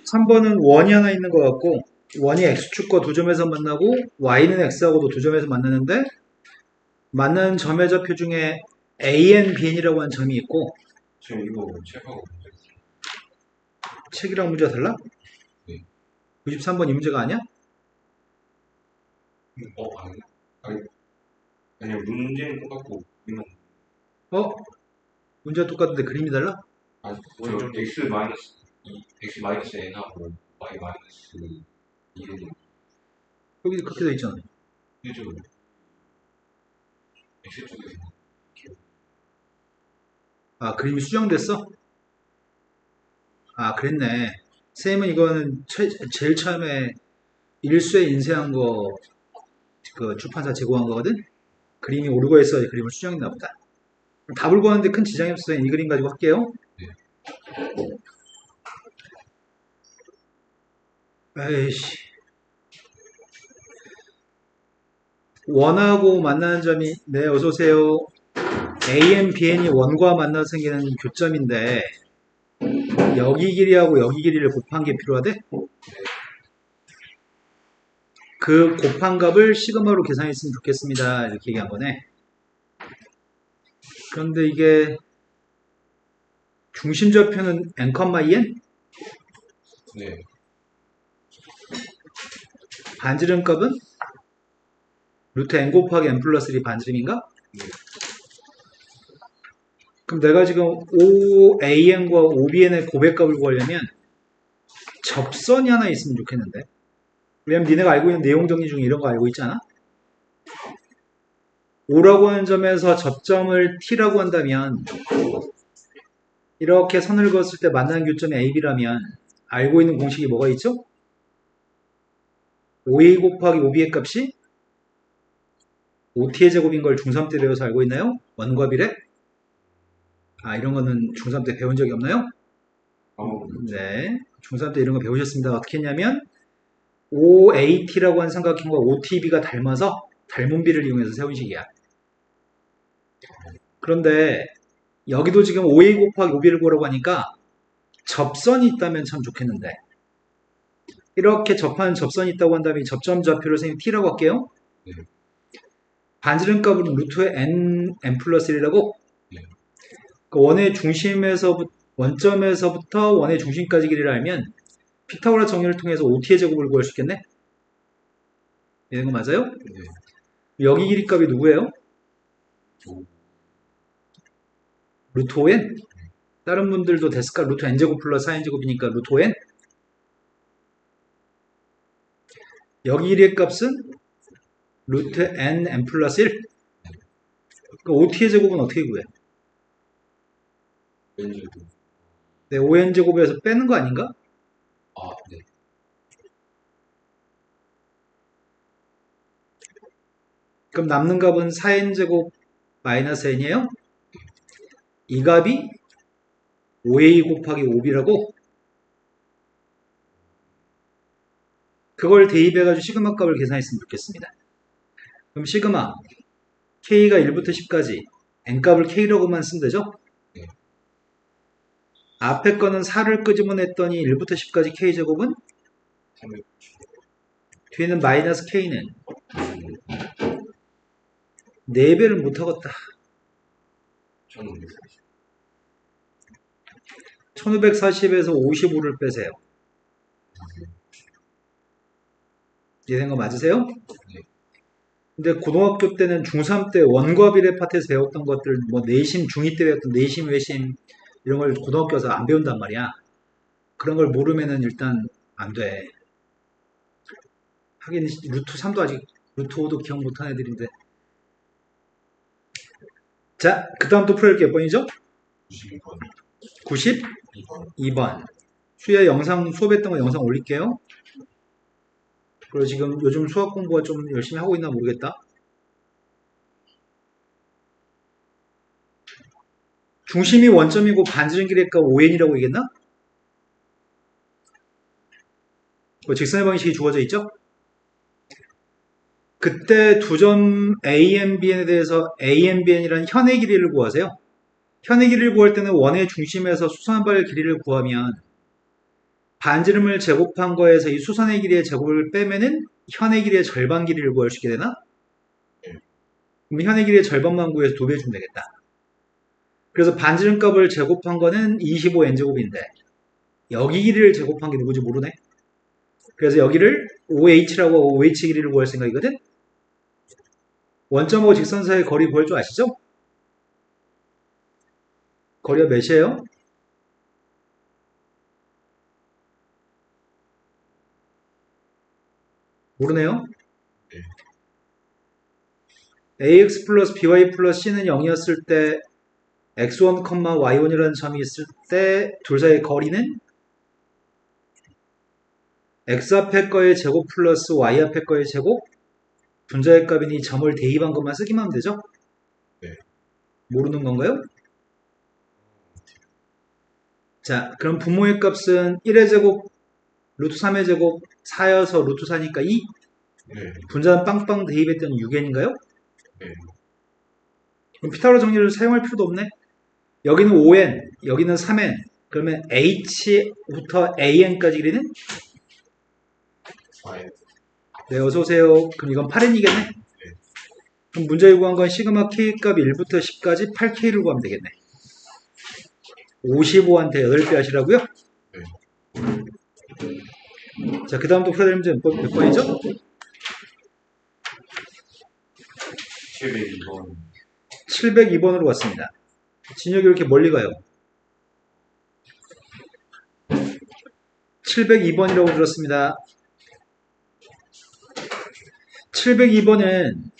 3번은 원이 하나 있는 것 같고 원이 x축과 두 점에서 만나고 y는 x하고도 두 점에서 만나는데 만나는 점의 좌표 중에 AN, BN이라고 하는 점이 있고 지금 이거 책하고 책이랑 문제가 달라? 네. 93번 이 문제가 아니야? 아니 아니 아니요 문제는 똑같고 이만 문제가 똑같은데 그림이 달라? 저 x 마이너스 x 마이너스 n하고 y 마이너스 2는 여기 그렇게 돼 있잖아. 그죠 x 쪽에서 아, 그림이 수정됐어? 아, 그랬네. 쌤은 이거는 제일 처음에 일수에 인쇄한 거, 그 출판사 제공한 거거든? 그림이 오류가 있어 그림을 수정했나 보다. 답을 구하는데 큰 지장이 없어요. 이 그림 가지고 할게요. 네. 에이씨. 원하고 만나는 점이, 네, 어서오세요. AN, BN이 원과 만나서 생기는 교점인데, 여기 길이하고 여기 길이를 곱한 게 필요하대? 그 곱한 값을 시그마로 계산했으면 좋겠습니다. 이렇게 얘기한 거네. 그런데 이게 중심 좌표는 n,en? 네 반지름 값은 루트 n 곱하기 n 플러스 1이 반지름인가? 네. 그럼 내가 지금 OAN과 OBN의 고백값을 구하려면 접선이 하나 있으면 좋겠는데. 왜냐면 니네가 알고 있는 내용 정리 중에 이런 거 알고 있잖아? O라고 하는 점에서 접점을 T라고 한다면 이렇게 선을 그었을 때 만나는 교점이 AB라면 알고 있는 공식이 뭐가 있죠? OA 곱하기 OB의 값이 OT의 제곱인 걸 중3 때 배워서 알고 있나요? 원과 비례? 아, 이런 거는 중3 때 배운 적이 없나요? 네. 중3 때 이런 거 배우셨습니다. 어떻게 했냐면 OAT라고 하는 삼각형과 OTB가 닮아서 닮은 비를 이용해서 세운 식이야. 그런데 여기도 지금 OA 곱하기 OB를 구하라고 하니까 접선이 있다면 참 좋겠는데 이렇게 접하는 접선이 있다고 한다면 이 접점 좌표를 선생님 T라고 할게요. 네. 반지름 값은 루트의 n 플러스 1이라고 네. 그 원의 중심에서 원점에서부터 원의 중심까지 길이를 알면 피타고라 정리를 통해서 OT의 제곱을 구할 수 있겠네? 이런 거 맞아요? 네. 여기 길이 값이 누구예요? 오. 루트 5n? 다른 분들도 데스카 루트 n제곱 플러스 4n제곱이니까 루트 5n? 여기 길이의 값은 루트 n 플러스 1? 그 OT의 제곱은 어떻게 구해? 왠지 네, 5n제곱에서 빼는 거 아닌가? 네. 그럼 남는 값은 4n제곱 마이너스 n이에요? 이 값이 5a 곱하기 5b라고? 그걸 대입해가지고 시그마 값을 계산했으면 좋겠습니다. 그럼 시그마 k가 1부터 10까지 n 값을 k라고만 쓰면 되죠? 네. 앞에 거는 4를 끄집어냈더니 1부터 10까지 k제곱은? 300 뒤에는 마이너스 k는 4배를 못하겠다. 1540에서 55를 빼세요. 이해된 거 맞으세요? 네. 근데 고등학교 때는 중3 때 원과 비례 파트에서 배웠던 것들, 뭐 내심, 중2 때 배웠던 내심, 외심 이런 걸 고등학교 가서 안 배운단 말이야. 그런 걸 모르면은 일단 안 돼. 하긴 루트 3도 아직 루트 5도 기억 못한 애들인데. 자, 그 다음 또 풀어볼게요. 몇 번이죠? 92번 92번. 2번 수야 영상 수업했던 거 영상 올릴게요. 그리고 지금 요즘 수학 공부가 좀 열심히 하고 있나 모르겠다. 중심이 원점이고 반지름 길이가 5n이라고 얘기했나? 직선의 방식이 주어져 있죠? 그때 두 점 AN, BN에 대해서 AN, BN이라는 현의 길이를 구하세요. 현의 길이를 구할 때는 원의 중심에서 수선한 발의 길이를 구하면 반지름을 제곱한 거에서 이 수선의 길이의 제곱을 빼면은 현의 길이의 절반 길이를 구할 수 있게 되나? 그럼 현의 길이의 절반만 구해서 2배 주면 되겠다. 그래서 반지름 값을 제곱한 거는 25n제곱인데 여기 길이를 제곱한 게 누구지 모르네. 그래서 여기를 OH라고 OH 길이를 구할 생각이거든. 원점하고 직선 사이의 거리 구할 줄 아시죠? 거리가 몇이에요? 모르네요. ax 플러스 by 플러스 c는 0이었을 때 x1, y1이라는 점이 있을 때 둘 사이의 거리는 x 앞에 거의 제곱 플러스 y 앞에 거의 제곱 분자의 값이니 점을 대입한 것만 쓰기만 하면 되죠? 네. 모르는 건가요? 자, 그럼 분모의 값은 1의 제곱, 루트 3의 제곱, 4여서 루트 4니까 2. 네. 분자는 빵빵 대입했더니 6n인가요? 네. 그럼 피타고라 정리를 사용할 필요도 없네. 여기는 5n, 여기는 3n. 그러면 h부터 an까지 길이는? 아예. 네, 어서오세요. 그럼 이건 8n이겠네? 그럼 문제에 구한 건 시그마 k값 1부터 10까지 8k를 구하면 되겠네. 55한테 8배 하시라고요? 네. 자, 그 다음도 풀어드리면 몇 번이죠? 702번. 702번으로 왔습니다. 진혁이 왜 이렇게 멀리 가요? 702번이라고 들었습니다. 702번은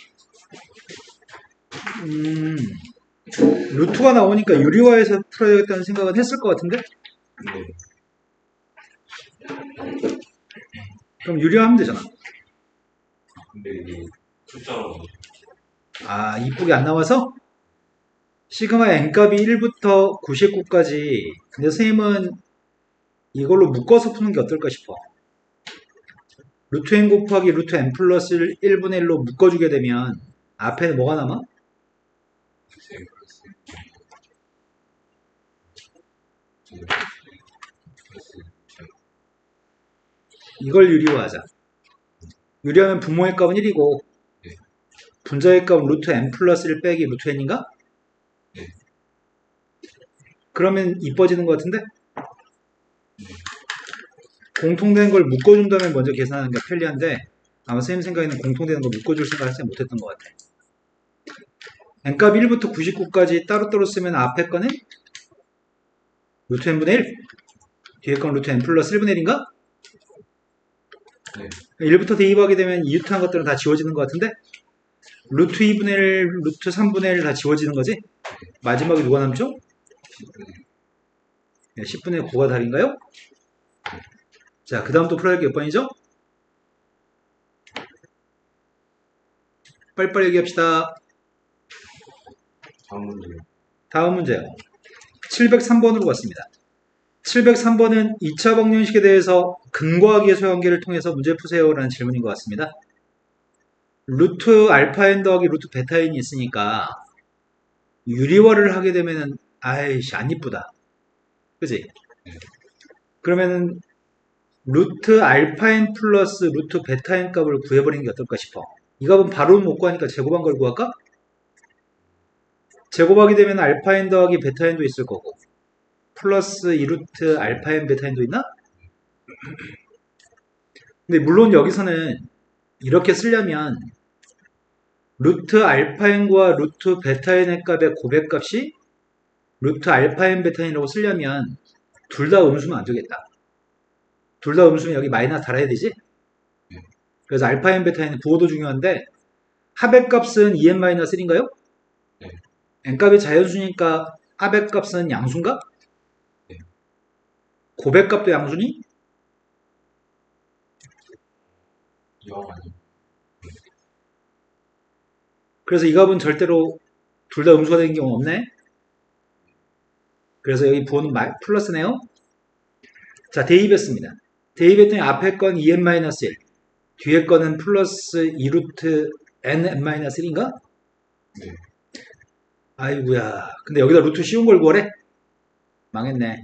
루트가 나오니까 유리화해서 풀어야겠다는 생각은 했을 것 같은데? 네. 그럼 유리화하면 되잖아. 근데 이게 숫자로 아, 이쁘게 안 나와서? 시그마 n값이 1부터 99까지. 근데 선생님은 이걸로 묶어서 푸는 게 어떨까 싶어. 루트 n 곱하기 루트 n 플러스 1분의 1로 묶어주게 되면 앞에는 뭐가 남아? 이걸 유리화하자. 유리하면 분모의 값은 1이고 분자의 값은 루트 n 플러스 1 빼기 루트 n인가? 네. 그러면 이뻐지는 것 같은데? 공통된 걸 묶어준 다음에 먼저 계산하는 게 편리한데 아마 선생님 생각에는 공통되는 걸 묶어줄 생각을 하지 못했던 것 같아. n값 1부터 99까지 따로따로 쓰면 앞에 거는 루트 n분의 1 뒤에 건 루트 n 플러스 1분의 1인가? 네. 1부터 대입하게 되면 2루트한 것들은 다 지워지는 것 같은데 루트 2분의 1, 루트 3분의 1 다 지워지는 거지? 마지막에 누가 남죠? 10분의 9가 답인가요? 자, 그 다음 또 풀어야 할 게 몇 번이죠? 빨리빨리 얘기합시다. 다음 문제요. 다음 문제요. 703번으로 갔습니다. 703번은 2차 방정식에 대해서 근과학의 소형계를 통해서 문제 푸세요 라는 질문인 것 같습니다. 루트 알파 n 더하기 루트 베타 n이 있으니까 유리화를 하게 되면은 아이씨 안 이쁘다. 그지? 그러면은 루트 알파 n 플러스 루트 베타 n 값을 구해버리는 게 어떨까 싶어. 이 값은 바로 못 구하니까 제곱한 걸 구할까? 제곱하게 되면 알파 n 더하기 베타 n도 있을 거고 플러스 2루트 알파 n 베타 n도 있나? 근데 물론 여기서는 이렇게 쓰려면 루트 알파 n과 루트 베타 n의 값의 고백값이 루트 알파 n 베타 n이라고 쓰려면 둘 다 음수면 안 되겠다. 둘 다 음수면 여기 마이너스 달아야 되지? 그래서 알파 n 베타 n은 부호도 중요한데 합의 값은 2n-1인가요? 네. n값이 자연수니까 합의 값은 양수인가? 네. 고백 값도 양수니? 이왕 아니. 그래서 이 값은 절대로 둘 다 음수가 되는 경우 없네. 그래서 여기 부호는 플러스네요. 자, 대입했습니다. 대입했더니 앞에 건 2n-1, 뒤에 거는 플러스 2루트 n-1인가? 네. 아이고야. 근데 여기다 루트 쉬운 걸 구하래? 망했네.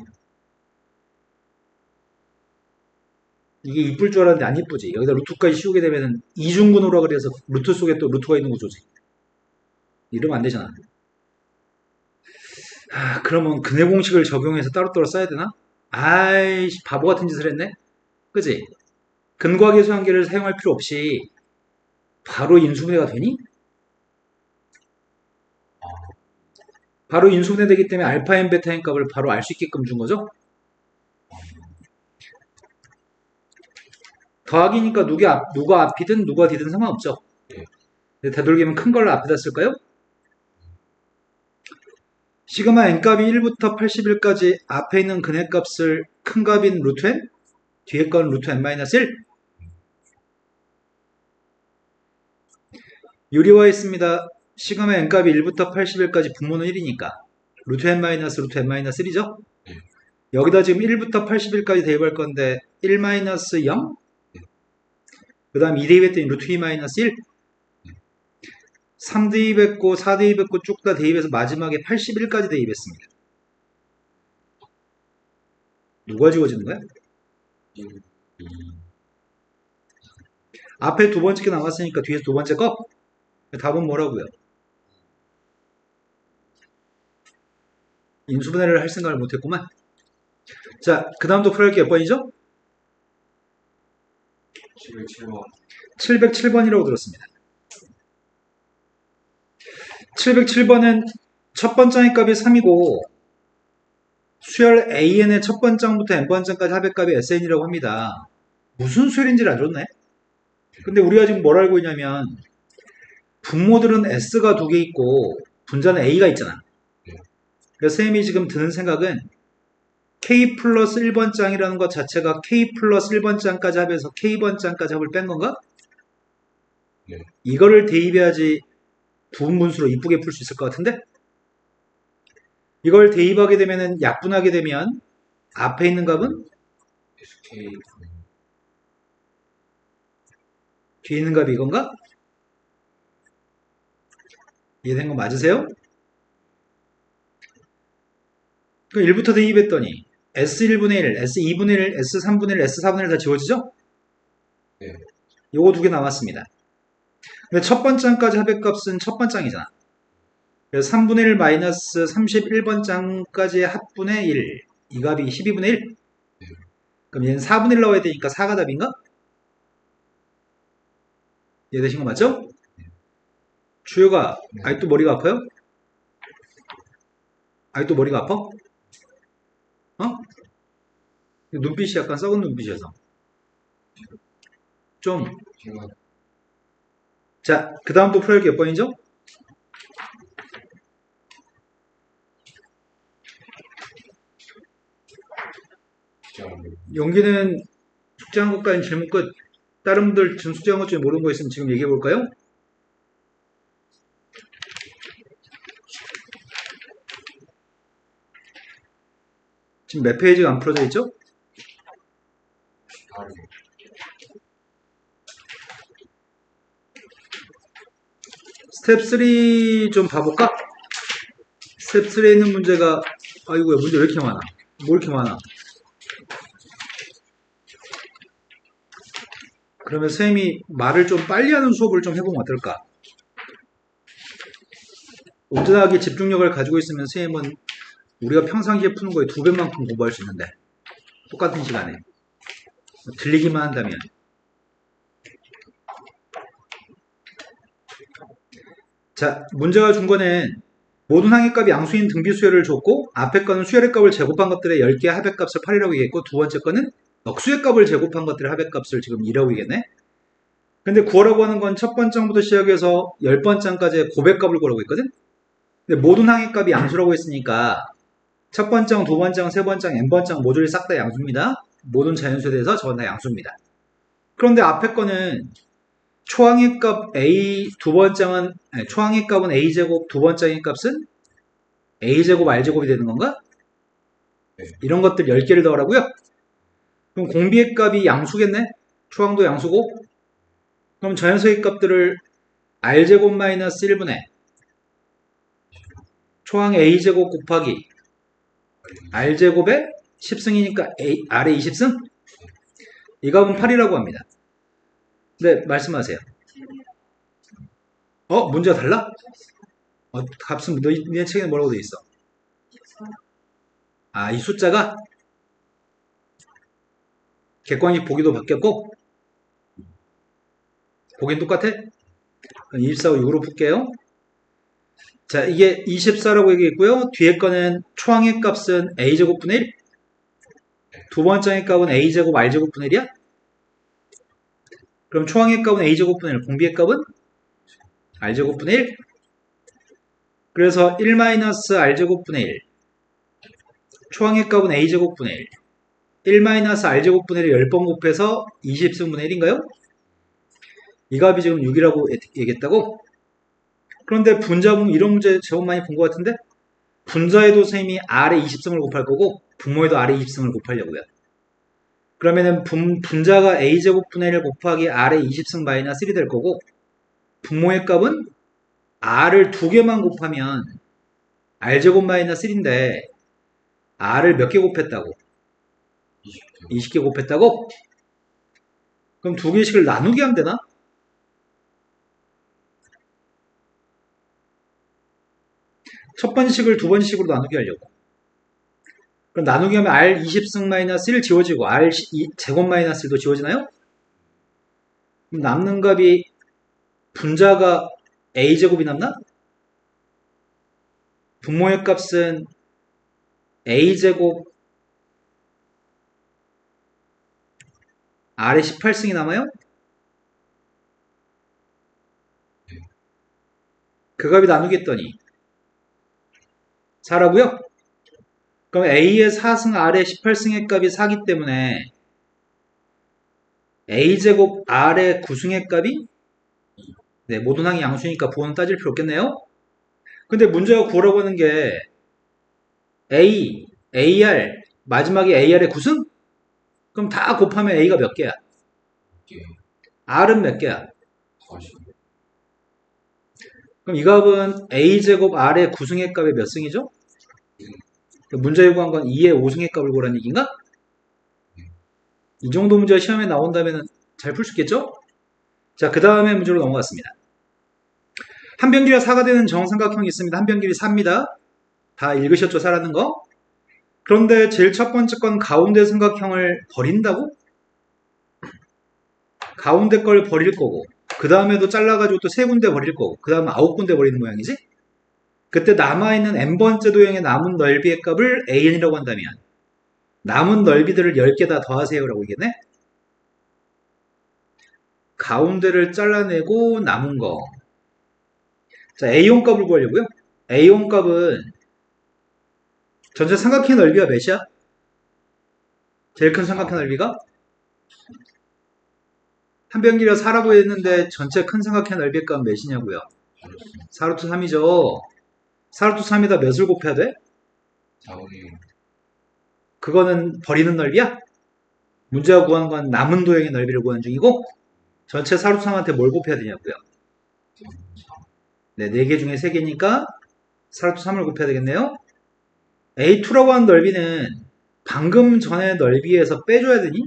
이게 이쁠 줄 알았는데 안 이쁘지. 여기다 루트까지 씌우게 되면 이중근호라 그래서 루트 속에 또 루트가 있는 구조지. 이러면 안 되잖아. 그러면 근해 공식을 적용해서 따로따로 써야 되나? 아이씨, 바보 같은 짓을 했네? 그지? 근과계수 한계를 사용할 필요 없이 바로 인수분해가 되니? 바로 인수분해 되기 때문에 알파인 베타인 값을 바로 알 수 있게끔 준 거죠? 더하기니까 누가 앞이든 누가 뒤든 상관없죠. 근데 되도록이면 큰 걸 앞에다 쓸까요? 시그마 n값이 1부터 81까지 앞에 있는 근해값을 큰 값인 루트 n, 뒤에 건 루트 n-1. 유리화 있습니다. 시그마 n값이 1부터 81까지 분모는 1이니까 루트 n-루트 n-1이죠? 여기다 지금 1부터 81까지 대입할 건데 1-0, 그 다음 2 대입했더니 루트 2-1, 3 대입했고 4 대입했고 쭉 다 대입해서 마지막에 81까지 대입했습니다. 누가 지워지는 거야? 앞에 두 번째 게 나왔으니까 뒤에서 두 번째 거? 답은 뭐라고요? 인수분해를 할 생각을 못했구만. 자, 그 다음도 풀어할 게 몇 번이죠? 707번. 707번이라고 들었습니다. 707번은 첫 번째 값이 3이고 수열 AN의 첫 번장부터 n번장까지 합의값이 SN이라고 합니다. 무슨 수열인지를 안 줬네? 근데 우리가 지금 뭘 알고 있냐면 분모들은 S가 두 개 있고 분자는 A가 있잖아. 그래서 쌤이 지금 드는 생각은 K 플러스 1번장이라는 것 자체가 K 플러스 1번장까지 합해서 K번장까지 합을 뺀 건가? 이거를 대입해야지 부분분수로 이쁘게 풀 수 있을 것 같은데? 이걸 대입하게 되면은 약분하게 되면 앞에 있는 값은 SK. 뒤에 있는 값이 이건가? 이해된 거 맞으세요? 그 1부터 대입했더니 S1분의 1, S2분의 1, S3분의 1, S4분의 1 다 지워지죠? 네. 요거 두 개 나왔습니다. 근데 첫 번장까지 합의값은 첫 번장이잖아. 그래서 3분의 1 마이너스 31번장까지의 합분의 1. 이 값이 12분의 1. 그럼 얘는 4분의 1 나와야 되니까 4가 답인가? 이해되신 거 맞죠? 주효가 아직도 머리가 아파요? 아직도 머리가 아파? 어? 눈빛이 약간 썩은 눈빛이어서 좀. 제가 자, 그 다음 또 풀어야 몇 번이죠? 용기는 숙제한 것까지 질문 끝. 다른 분들 지금 숙제한 것 중에 모르는 거 있으면 지금 얘기해 볼까요? 지금 몇 페이지가 안 풀어져 있죠? 스텝 3 좀 봐볼까? 스텝 3에 있는 문제가, 아이고야, 문제 왜 이렇게 많아? 뭐 이렇게 많아? 그러면 선생님이 말을 좀 빨리 하는 수업을 좀 해보면 어떨까? 온전하게 집중력을 가지고 있으면 선생님은 우리가 평상시에 푸는 거에 2배만큼 공부할 수 있는데, 똑같은 시간에 들리기만 한다면. 자, 문제가 준 거는 모든 항의값이 양수인 등비수열을 줬고 앞에 거는 수열의 값을 제곱한 것들의 10개의 합의값을 8이라고 얘기했고 두 번째 거는 넉수의 값을 제곱한 것들의 합의값을 지금 2라고 얘기했네. 근데 구하라고 하는 건 첫 번장부터 시작해서 10번장까지의 고백값을 구하라고 했거든. 근데 모든 항의값이 양수라고 했으니까 첫 번장, 두 번장, 세 번장, n번장 모듈이 싹 다 양수입니다. 모든 자연수에 대해서 저건 다 양수입니다. 그런데 앞에 거는 초항의 값 a 두 번장은 초항의 값은 a제곱, 두 번장의 값은 a제곱 r제곱이 되는 건가? 네. 이런 것들 10개를 더하라고요? 그럼 공비의 값이 양수겠네? 초항도 양수고 그럼 자연수의 값들을 r제곱 마이너스 1분의 초항 a제곱 곱하기 r제곱의 10승이니까 r의 20승? 이 값은 8이라고 합니다. 네, 말씀하세요. 문제가 달라? 값은 너네 책에는 뭐라고 돼 있어? 이 숫자가 객관식 보기도 바뀌었고 보기는 똑같아? 그럼 24고 6으로 풀게요. 자, 이게 24라고 얘기했고요. 뒤에 거는 초항의 값은 a제곱분의 1. 두 번째 값은 a제곱 r제곱분의 1이야? 그럼 초항의 값은 a제곱분의 1, 공비의 값은 r제곱분의 1. 그래서 1-r제곱분의 1. 초항의 값은 a제곱분의 1. 1-r제곱분의 1을 10번 곱해서 20승분의 1인가요? 이 값이 지금 6이라고 얘기했다고? 그런데 분자 보면 이런 문제 제법 많이 본 것 같은데? 분자에도 선생님이 R에 20승을 곱할 거고 분모에도 R에 20승을 곱하려고요. 그러면은 분자가 A제곱분의 1 곱하기 R에 20승 마이너스 1이 될 거고 분모의 값은 R을 두 개만 곱하면 R제곱 마이너스 1인데 R을 몇 개 곱했다고? 20개 곱했다고? 그럼 두 개씩을 나누게 하면 되나? 첫 번씩을 두 번씩으로 나누게 하려고. 그럼 나누기 하면 R 20승 마이너스 1 지워지고 R 제곱 마이너스 1도 지워지나요? 그럼 남는 값이 분자가 A제곱이 남나? 분모의 값은 A제곱 R에 18승이 남아요? 그 값이 나누겠더니 4라고요? 그럼 A의 4승 R의 18승의 값이 4기 때문에 A제곱 R의 9승의 값이 모든 항이 양수니까 부호는 따질 필요 없겠네요? 근데 문제가 구하라고 하는 게 A, AR, 마지막에 AR의 9승? 그럼 다 곱하면 A가 몇 개야? R은 몇 개야? 그럼 이 값은 A제곱 R의 9승의 값이 몇 승이죠? 문제 요구한 건 2의 5승의 값을 구하라는 얘기인가? 이 정도 문제가 시험에 나온다면 잘 풀 수 있겠죠? 자, 그 다음에 문제로 넘어갔습니다. 한 변 길이가 4가 되는 정삼각형이 있습니다. 한 변 길이 4입니다. 다 읽으셨죠? 4라는 거? 그런데 제일 첫 번째 건 가운데 삼각형을 버린다고? 가운데 걸 버릴 거고 그 다음에도 잘라가지고 또 세 군데 버릴 거고 그 다음에 9군데 버리는 모양이지? 그때 남아있는 n번째 도형의 남은 넓이의 값을 an이라고 한다면 남은 넓이들을 10개 다 더하세요 라고 얘기했네? 가운데를 잘라내고 남은 거. 자, A1 값을 구하려고요. A1 값은 전체 삼각형의 넓이가 몇이야? 제일 큰 삼각형 넓이가? 한 변 길이가 4라고 했는데 전체 큰 삼각형 넓이의 값은 몇이냐고요? 4루트 3이죠. 4루트 3에다 몇을 곱해야 돼? 4분의 그거는 버리는 넓이야? 문제가 구한 건 남은 도형의 넓이를 구하는 중이고 전체 4루트 3한테 뭘 곱해야 되냐고요? 네, 4개 중에 3개니까 4루트 3을 곱해야 되겠네요. A2라고 하는 넓이는 방금 전에 넓이에서 빼줘야 되니?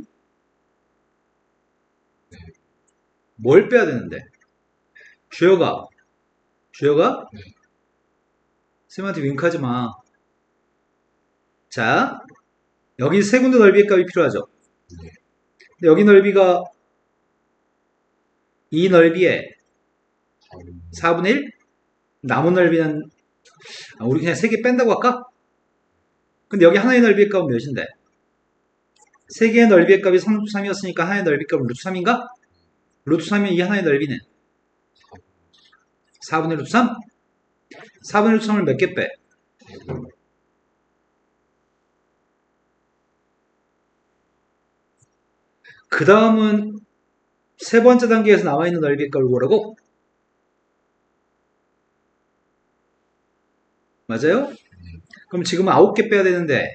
뭘 빼야 되는데? 주여가 쌤한테 윙크하지 마. 자, 여기 세 군데 넓이의 값이 필요하죠. 근데 여기 넓이가 이 넓이에 4분의 1? 남은 넓이는 우리 그냥 3개 뺀다고 할까? 근데 여기 하나의 넓이의 값은 몇인데? 3개의 넓이의 값이 3루트 3이었으니까 하나의 넓이 값은 루트 3인가? 루트 3이면 이 하나의 넓이는 4분의 루트 3? 4분의 루트 3을 몇 개 빼? 그 다음은 세 번째 단계에서 남아있는 넓이의 값을 구하라고? 맞아요? 그럼 지금 9개 빼야 되는데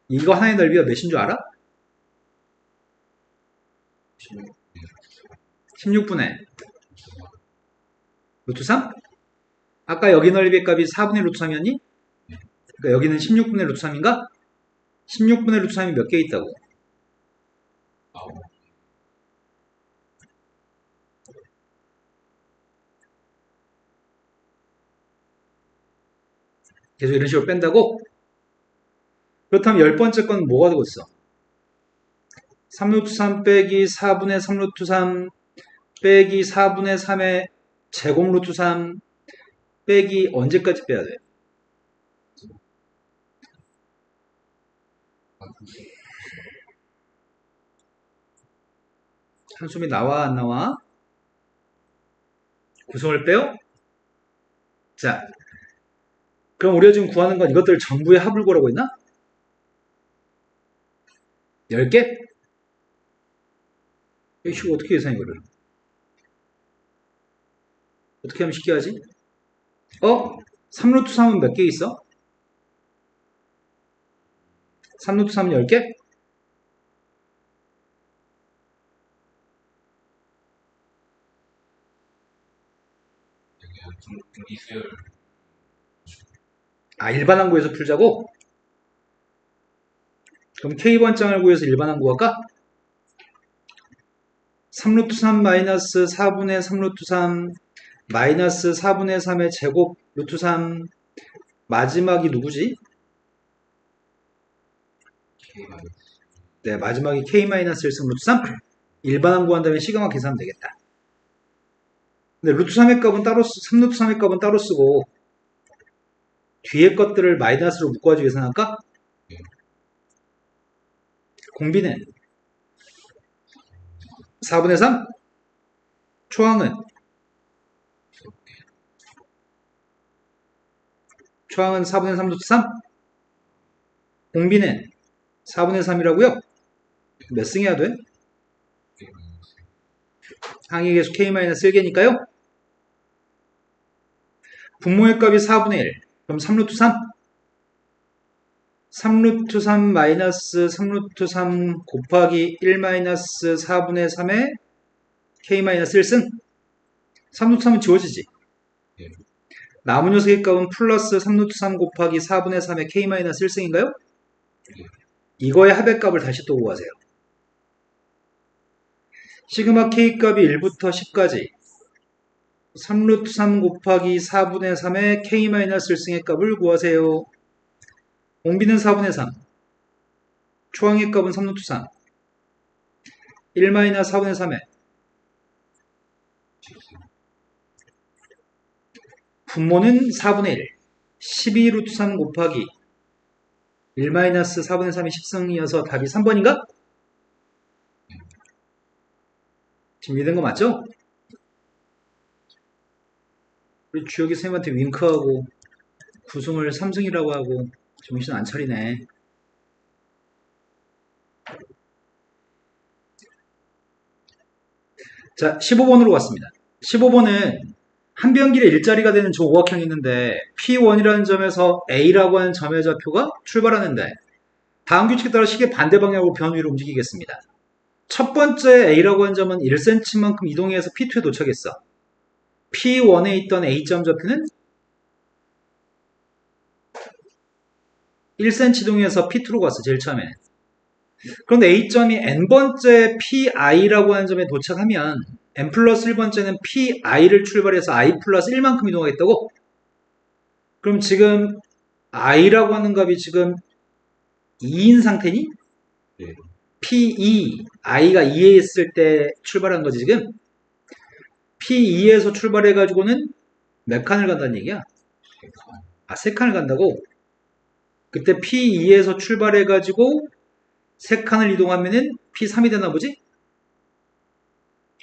이거 하나의 넓이가 몇인 줄 알아? 16분의 루트 3? 아까 여기 넓이의 값이 4분의 루트 3이었니? 그러니까 여기는 16분의 루트 3인가? 16분의 루트 3이 몇 개 있다고? 계속 이런 식으로 뺀다고? 그렇다면 열 번째 건 뭐가 되고 있어? 3루트 3 빼기 4분의 3루트 3 빼기 4분의 3의 제곱 루트 3 빼기 언제까지 빼야 돼? 한숨이 나와 안 나와? 구성을 빼요? 자, 그럼 우리가 지금 구하는 건 이것들 전부의 합을 구하라고 했나? 10개? 이거 어떻게 계산해 이거를? 어떻게 하면 쉽게 하지? 3루트 3은 몇 개 있어? 3루트 3은 10개? 분리수열 일반항 구해서 풀자고? 그럼 K번장을 구해서 일반항 구할까? 3루트 3 마이너스 4분의 3루트 3 마이너스 4분의 3의 제곱 루트 3 마지막이 누구지? 네, 마지막이 K-1승 루트 3 일반항 구한다면 시그마 계산하면 되겠다. 근데 루트 3의 값은 따로 3루트 3의 값은 따로 쓰고 뒤에 것들을 마이너스로 묶어가지고 계산할까? 공비는 4분의 3 초항은 4분의 3 루트 3 공비는 4분의 3이라고요? 몇 승 해야 돼? 항의 계수 K-1개니까요? 분모의 값이 4분의 1 그럼 3루트 3 3루트 3 마이너스 3루트 3 곱하기 1 마이너스 4분의 3의 K-1승 3루트 3은 지워지지 남은 녀석의 값은 플러스 3루트 3 곱하기 4분의 3의 K-1승인가요? 이거의 합의 값을 다시 또 구하세요. 시그마 K 값이 1부터 10까지 3루트 3 곱하기 4분의 3의 K-1승의 값을 구하세요. 공비는 4분의 3 초항의 값은 3루트 3 1-4분의 3의 분모는 4분의 1 12루트 3 곱하기 1-4분의 3이 10승이어서 답이 3번인가? 지금 이해된 거 맞죠? 우리 주혁이 쌤한테 윙크하고 구승을 3승이라고 하고 정신 안 차리네. 자, 15번으로 왔습니다. 15번은 한 변길에 일자리가 되는 저 오각형이 있는데 P1이라는 점에서 A라고 하는 점의 좌표가 출발하는데 다음 규칙에 따라 시계 반대 방향으로 변 위로 움직이겠습니다. 첫 번째 A라고 하는 점은 1cm만큼 이동해서 P2에 도착했어. P1에 있던 A점 좌표는 1cm 이동해서 P2로 갔어, 제일 처음에. 그런데 A점이 n번째 PI라고 하는 점에 도착하면 n 플러스 1번째는 PI를 출발해서 I 플러스 1만큼 이동하겠다고? 그럼 지금 I라고 하는 값이 지금 2인 상태니? 네. P2, I가 2에 있을 때 출발한 거지 지금? P2에서 출발해가지고는 몇 칸을 간다는 얘기야? 3칸을 간다고? 그때 P2에서 출발해가지고 3칸을 이동하면은 P3이 되나 보지?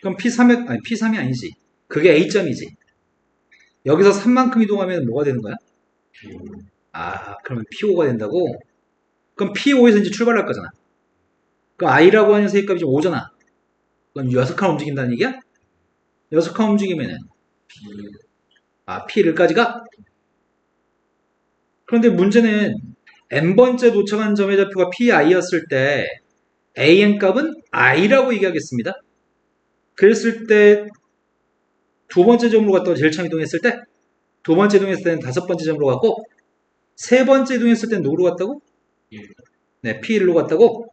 그럼 P3이 아니지. 그게 A점이지. 여기서 3만큼 이동하면 뭐가 되는 거야? 그러면 P5가 된다고? 그럼 P5에서 이제 출발할 거잖아. 그럼 I라고 하는 녀석의 값이 지금 5잖아. 그럼 6칸 움직인다는 얘기야? 6칸 움직이면은 P를까지 가? 그런데 문제는 n번째 도착한 점의 좌표가 PI였을 때 AN 값은 I라고 얘기하겠습니다. 그랬을 때 두 번째 점으로 갔다가 제일 처음 이동했을 때 두 번째 이동했을 때는 다섯 번째 점으로 갔고 세 번째 이동했을 때는 누구로 갔다고? 네, P1로 갔다고?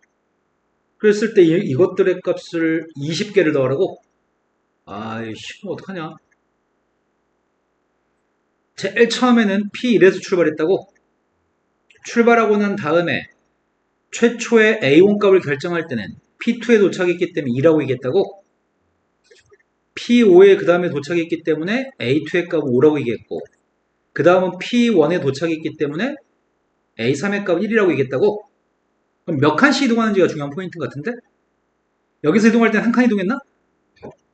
그랬을 때 이것들의 값을 20개를 더하라고? 그럼 어떡하냐? 제일 처음에는 P1에서 출발했다고? 출발하고 난 다음에 최초의 A1 값을 결정할 때는 P2에 도착했기 때문에 2라고 얘기했다고? P5에 그 다음에 도착했기 때문에 A2의 값은 5라고 얘기했고, 그 다음은 P1에 도착했기 때문에 A3의 값은 1이라고 얘기했다고? 그럼 몇 칸씩 이동하는지가 중요한 포인트 같은데? 여기서 이동할 때는 한 칸 이동했나?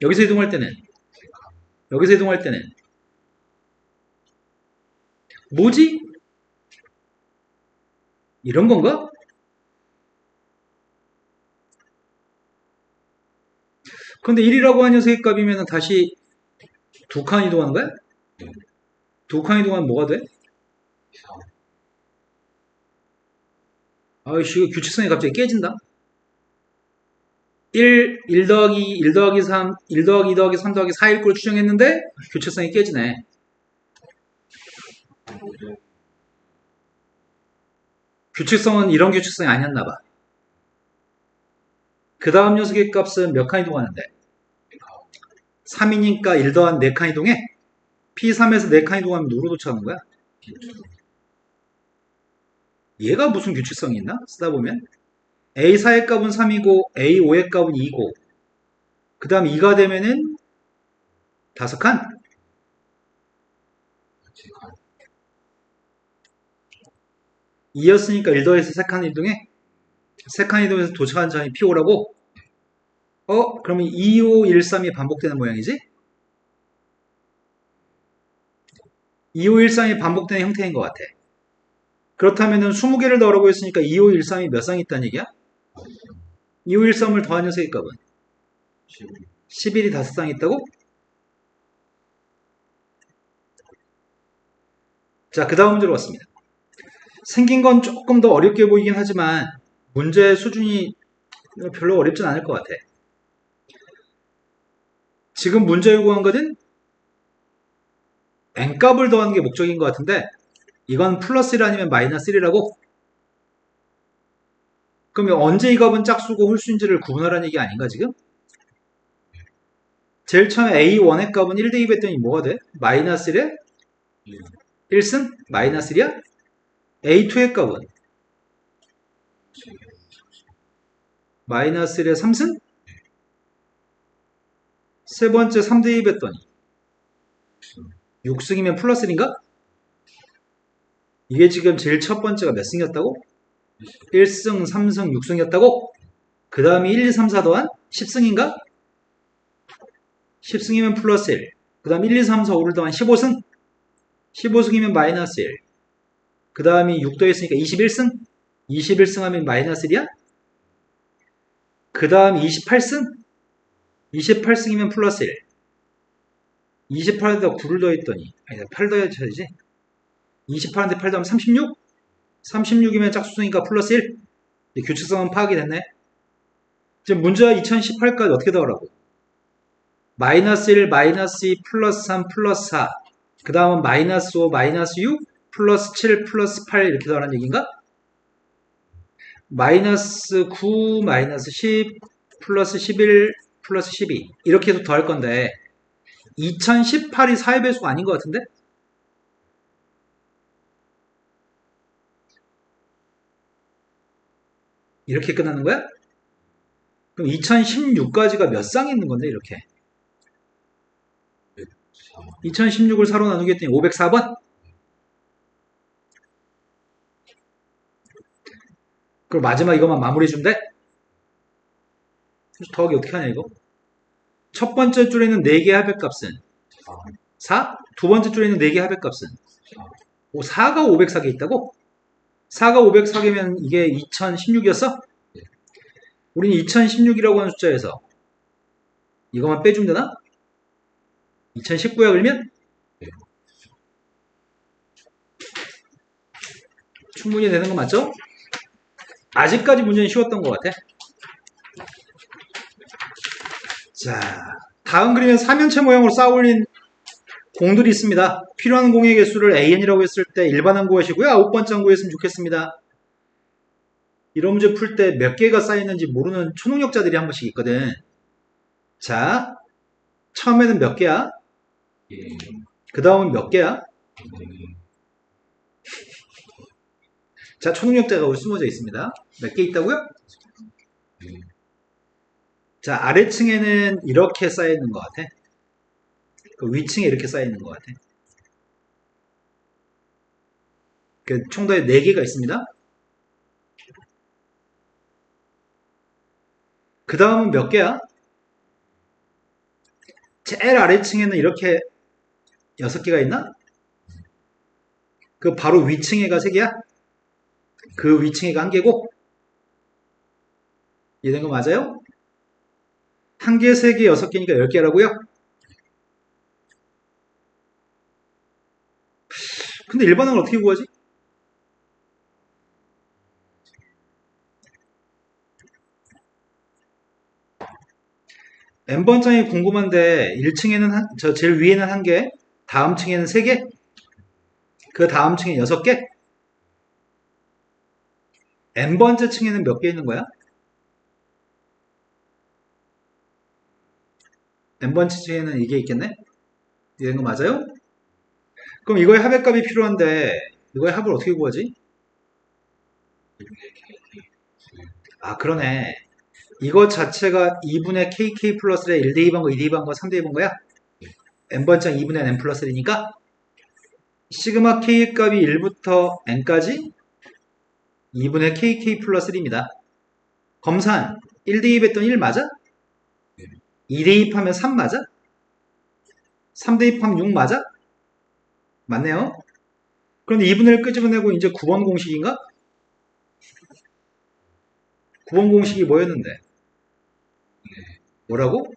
여기서 이동할 때는? 여기서 이동할 때는? 뭐지? 이런 건가? 근데 1이라고 한 녀석의 값이면 다시 두 칸 이동하는 거야? 두 칸 이동하면 뭐가 돼? 아이씨, 이거 규칙성이 갑자기 깨진다. 1 더하기 1 더하기 3, 1 더하기 2 더하기 3 더하기 4일 걸 추정했는데 규칙성이 깨지네. 규칙성은 이런 규칙성이 아니었나 봐. 그 다음 녀석의 값은 몇 칸 이동하는데? 3이니까 1 더한 4칸 이동해? P3에서 4칸 이동하면 누구로 도착하는 거야? 얘가 무슨 규칙성이 있나? 쓰다 보면 A4의 값은 3이고 A5의 값은 2고 그 다음 2가 되면은 5칸? 2였으니까 1 더해서 3칸 이동해? 3칸 이동해서 도착한 점이 P5라고? 그러면 2, 5, 1, 3이 반복되는 모양이지? 2, 5, 1, 3이 반복되는 형태인 것 같아. 그렇다면은 20개를 넣으라고 했으니까 2, 5, 1, 3이 몇 쌍이 있다는 얘기야? 2, 5, 1, 3을 더한 녀석의 값은? 11이 5쌍 있다고? 자, 그 다음 문제로 왔습니다. 생긴 건 조금 더 어렵게 보이긴 하지만 문제 수준이 별로 어렵진 않을 것 같아. 지금 문제 요구한 것은 n값을 더하는 게 목적인 것 같은데 이건 플러스 1 아니면 마이너스 1이라고? 그러면 언제 이 값은 짝수고 홀수인지를 구분하라는 얘기 아닌가 지금? 제일 처음에 A1의 값은 1 대입 했더니 뭐가 돼? 마이너스 1에 1승? 마이너스 1이야? A2의 값은? 마이너스 1에 3승? 세 번째 3 대입 했더니 6승이면 플러스 1인가? 이게 지금 제일 첫 번째가 몇 승이었다고? 1승, 3승, 6승이었다고? 그 다음에 1, 2, 3, 4 더한 10승인가? 10승이면 플러스 1. 그 다음 1, 2, 3, 4, 5를 더한 15승? 15승이면 마이너스 1. 그 다음이 6 더했으니까 21승? 21승 하면 마이너스 1이야? 그 다음 28승? 28승이면 플러스 1. 28에다 9를 더했더니, 아니다, 8 더해야지. 28한테 8 더하면 36? 36이면 짝수승이니까 플러스 1. 규칙성은 파악이 됐네. 지금 문제와 2018까지 어떻게 더하라고? 마이너스 1, 마이너스 2, 플러스 3, 플러스 4. 그 다음은 마이너스 5, 마이너스 6, 플러스 7, 플러스 8 이렇게 더하라는 얘기인가? 마이너스 9, 마이너스 10, 플러스 11, 플러스 12 이렇게 해서 더할 건데 2018이 4의 배수가 아닌 것 같은데? 이렇게 끝나는 거야? 그럼 2016까지가 몇 쌍이 있는 건데 이렇게 2016을 4로 나누기 했더니 504번? 그럼 마지막 이것만 마무리해 주면 돼? 더하기 어떻게 하냐 이거? 첫 번째 줄에 있는 4개의 합의값은 4? 두 번째 줄에 있는 4개의 합의값은 4가 504개 있다고? 4가 504개면 이게 2016이었어? 우리는 2016이라고 하는 숫자에서 이것만 빼주면 되나? 2019야 그러면? 충분히 되는 거 맞죠? 아직까지 문제는 쉬웠던 것 같아. 자, 다음 그림은 삼연체 모양으로 쌓아올린 공들이 있습니다. 필요한 공의 개수를 AN이라고 했을 때 일반항 구하시고요. 9번째 항 구했으면 좋겠습니다. 이런 문제 풀 때 몇 개가 쌓이는지 모르는 초능력자들이 한 번씩 있거든. 자, 처음에는 몇 개야? 그 다음은 몇 개야? 자, 초능력자가 우리 숨어져 있습니다. 몇 개 있다고요? 자, 아래층에는 이렇게 쌓여있는 것 같아. 그 위층에 이렇게 쌓여있는 것 같아. 그 총도에 4개가 있습니다. 그 다음은 몇 개야? 제일 아래층에는 이렇게 6개가 있나? 그 바로 위층에가 3개야? 그 위층에가 1개고? 이해된 거 맞아요? 1개, 3개, 6개니까 10개라고요? 근데 일반항을 어떻게 구하지? n번장이 궁금한데 1층에는 저 제일 위에는 1개, 다음 층에는 3개, 그 다음 층에 6개? n번째 층에는 몇 개 있는 거야? n번째 층에는 이게 있겠네? 이런 거 맞아요? 그럼 이거의 합의값이 필요한데 이거의 합을 어떻게 구하지? 아, 그러네. 이거 자체가 2분의 kk 플러스의 1대 2번 거, 2대 2번 거, 3대 2번 거야? n번장 2분의 n 플러스 1이니까 시그마 k 값이 1부터 n까지 2분의 kk 플러스 1입니다. 검산 1대 2 했던 1 맞아? 2대 2 하면 3 맞아? 3대 2 하면 6 맞아? 맞네요. 그런데 2분의 1 끄집어내고 이제 9번 공식인가? 9번 공식이 뭐였는데? 뭐라고?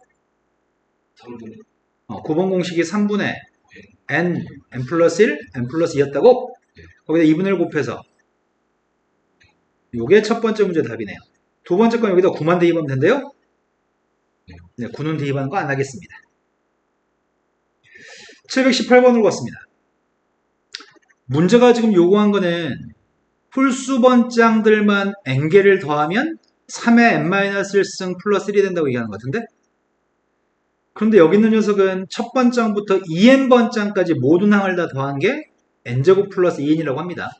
3분의 9번 공식이 3분의 n 플러스 1, n 플러스 2였다고? 거기다 2분의 1 곱해서 요게 첫 번째 문제 답이네요. 두 번째 건 여기다 9만 대입하면 된대요? 네, 9는 대입하는 거 안 하겠습니다. 718번으로 갔습니다. 문제가 지금 요구한 거는 홀수 번장들만 n개를 더하면 3의 n-1승 플러스 1이 된다고 얘기하는 것 같은데? 그런데 여기 있는 녀석은 첫 번장부터 2n번장까지 모든 항을 다 더한 게 n제곱 플러스 2n이라고 합니다.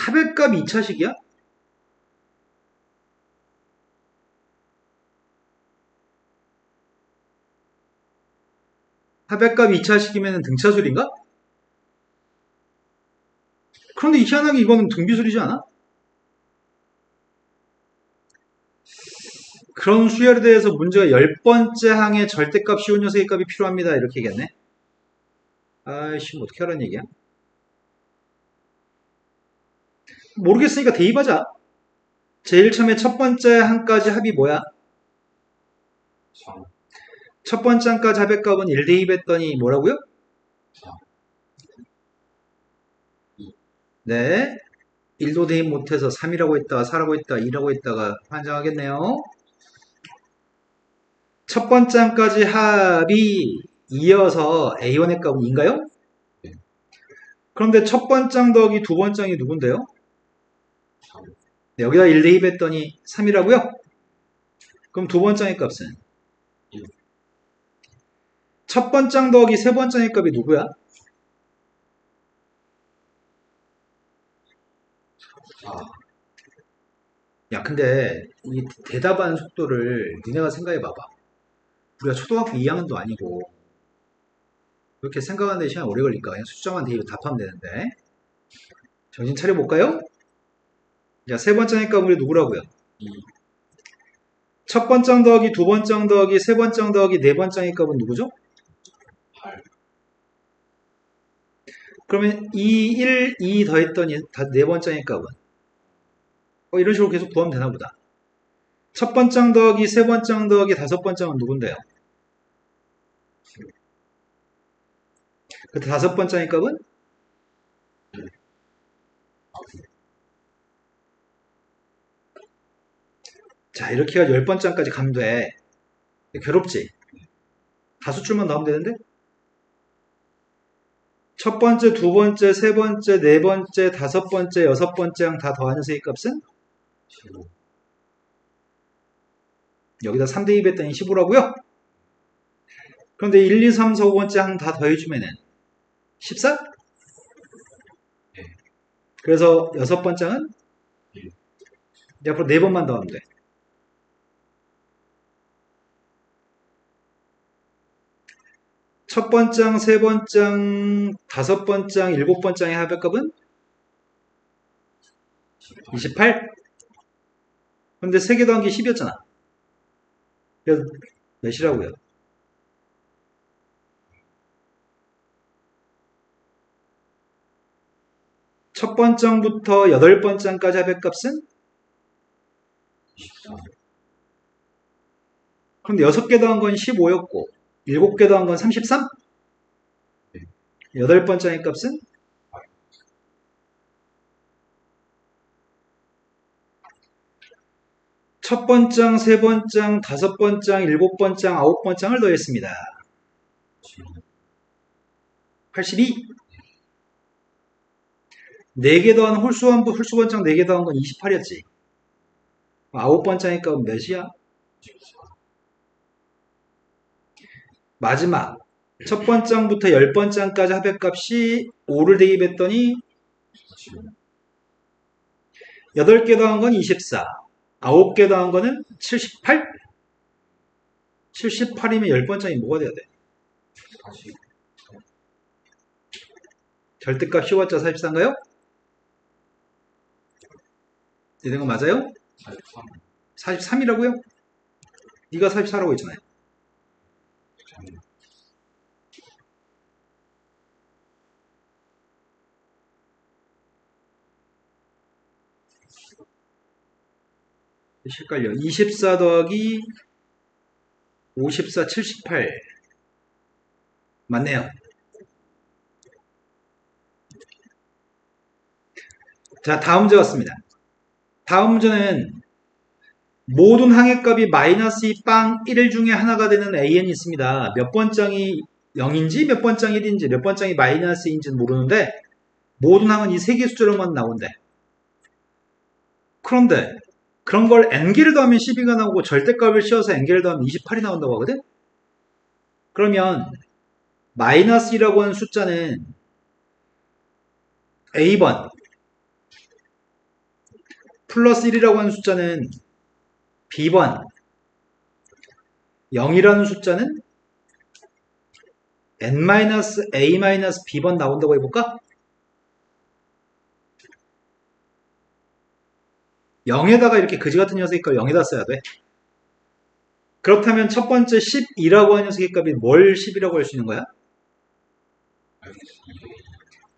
합의값 2차식이야? 합의값 2차식이면 등차술인가? 그런데 희한하게 이거는 등비술이지 않아? 그런 수열에 대해서 문제가 10번째 항의 절대값 시온 녀석의 값이 필요합니다. 이렇게 얘기했네. 아이씨, 뭐 어떻게 하라는 얘기야? 모르겠으니까 대입하자. 제일 처음에 첫 번째 항까지 합이 뭐야? 3. 첫 번째 항까지 합의값은 1 대입했더니 뭐라고요? 4. 네. 1도 대입 못해서 3이라고 했다가 4라고 했다가 2라고 했다가 환장하겠네요. 첫 번째 항까지 합이 2여서 A1의 값은 2인가요? 네. 그런데 첫 번째 항 더하기 두 번째 항이 누군데요? 3. 네, 여기다 1 대입했더니 3이라고요? 그럼 두 번째 항의 값은? 1. 첫 번째 항 더하기 세 번째 항의 값이 누구야? 4. 야, 근데 이 대답하는 속도를 니네가 생각해 봐봐. 우리가 초등학교 2학년도 아니고 이렇게 생각하는 데 시간 오래 걸릴까? 그냥 수정만 대입 답하면 되는데. 정신 차려볼까요? 자, 세 번째 항의 우리 누구라고요? 2. 첫 번째 항 더하기 두 번째 항 더하기 세 번째 항 더하기 네 번째 항의 값은 누구죠? 8. 그러면 2, 1, 2 더했더니 네 번째 항의 값은? 이런 식으로 계속 구하면 되나 보다. 첫 번째 항 더하기 세 번째 항 더하기 다섯 번째 항은 누군데요? 그 다섯 번째 항의 값은? 자, 이렇게 해서 열 번째 항까지 가면 돼. 괴롭지? 다섯 줄만 나오면 되는데? 첫 번째, 두 번째, 세 번째, 네 번째, 다섯 번째, 여섯 번째 항 다 더하는 세의 값은? 15. 여기다 3대 2 했더니 15라고요? 그런데 1, 2, 3, 4, 5번째 항 다 더해주면은 14? 네. 그래서 6번장은 일. 이제 앞으로 4번만 더 하면 돼. 첫 번장, 세 번장, 5번장, 7번장의 합의값은 28? 근데 3개 더한 게 10이었잖아. 그래서 몇이라고요? 첫 번장부터 8번장까지 합의값은? 24. 그런데 6개 더한 건 15였고 7개 더한 건 33? 네. 8번장의 값은? 첫 번장, 세 번장, 5번장, 7번장, 9번장을 더했습니다. 82. 4개 더한 홀수번장 4개 더한 건 28이었지. 9번장의 값은 몇이야? 마지막 첫 번장부터 10번장까지 합의값이 5를 대입했더니 8개 더한 건 24, 9개 더한 거는 78? 78이면 10번장이 뭐가 돼야 돼? 40. 절대값 15자 44인가요? 이런 거 맞아요? 43. 43이라고요? 네가 44라고 했잖아요. 헷갈려. 24 더하기 54, 78. 맞네요. 자, 다음 문제 같습니다. 다음 문제는 모든 항해값이 마이너스 2빵 1 중에 하나가 되는 AN이 있습니다. 몇 번장이 0인지 몇 번장이 1인지 몇 번장이 마이너스인지는 모르는데 모든 항은 이 세 개 숫자로만 나온대. 그런데 그런 걸 n개를 더하면 12가 나오고 절대값을 씌워서 n개를 더하면 28이 나온다고 하거든? 그러면 마이너스 2라고 하는 숫자는 A번, 플러스 1이라고 하는 숫자는 B번, 0이라는 숫자는 n-a-b번 나온다고 해볼까? 0에다가 이렇게 그지 같은 녀석의 값 0에다 써야 돼. 그렇다면 첫 번째 12라고 하는 녀석의 값이 뭘 10이라고 할 수 있는 거야?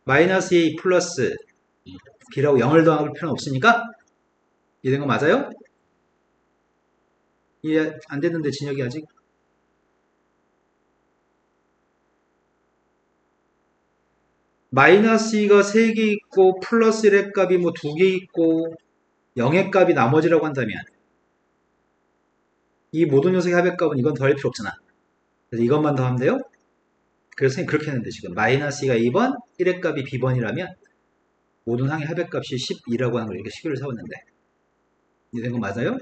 마이너스 a 플러스 b라고 0을 더할 필요는 없으니까 이해된 거 맞아요? 이해 안 됐는데 진혁이 아직? 마이너스 2가 3개 있고 플러스 1의 값이 뭐 2개 있고 0의 값이 나머지라고 한다면 이 모든 녀석의 합의값은 이건 더할 필요 없잖아. 그래서 이것만 더하면 돼요? 그래서 선생님 그렇게 했는데 지금 마이너스 2가 2번 1의 값이 b번이라면 모든 항의 합의값이 12라고 하는 걸 이렇게 식을 세웠는데 이해된 거 맞아요?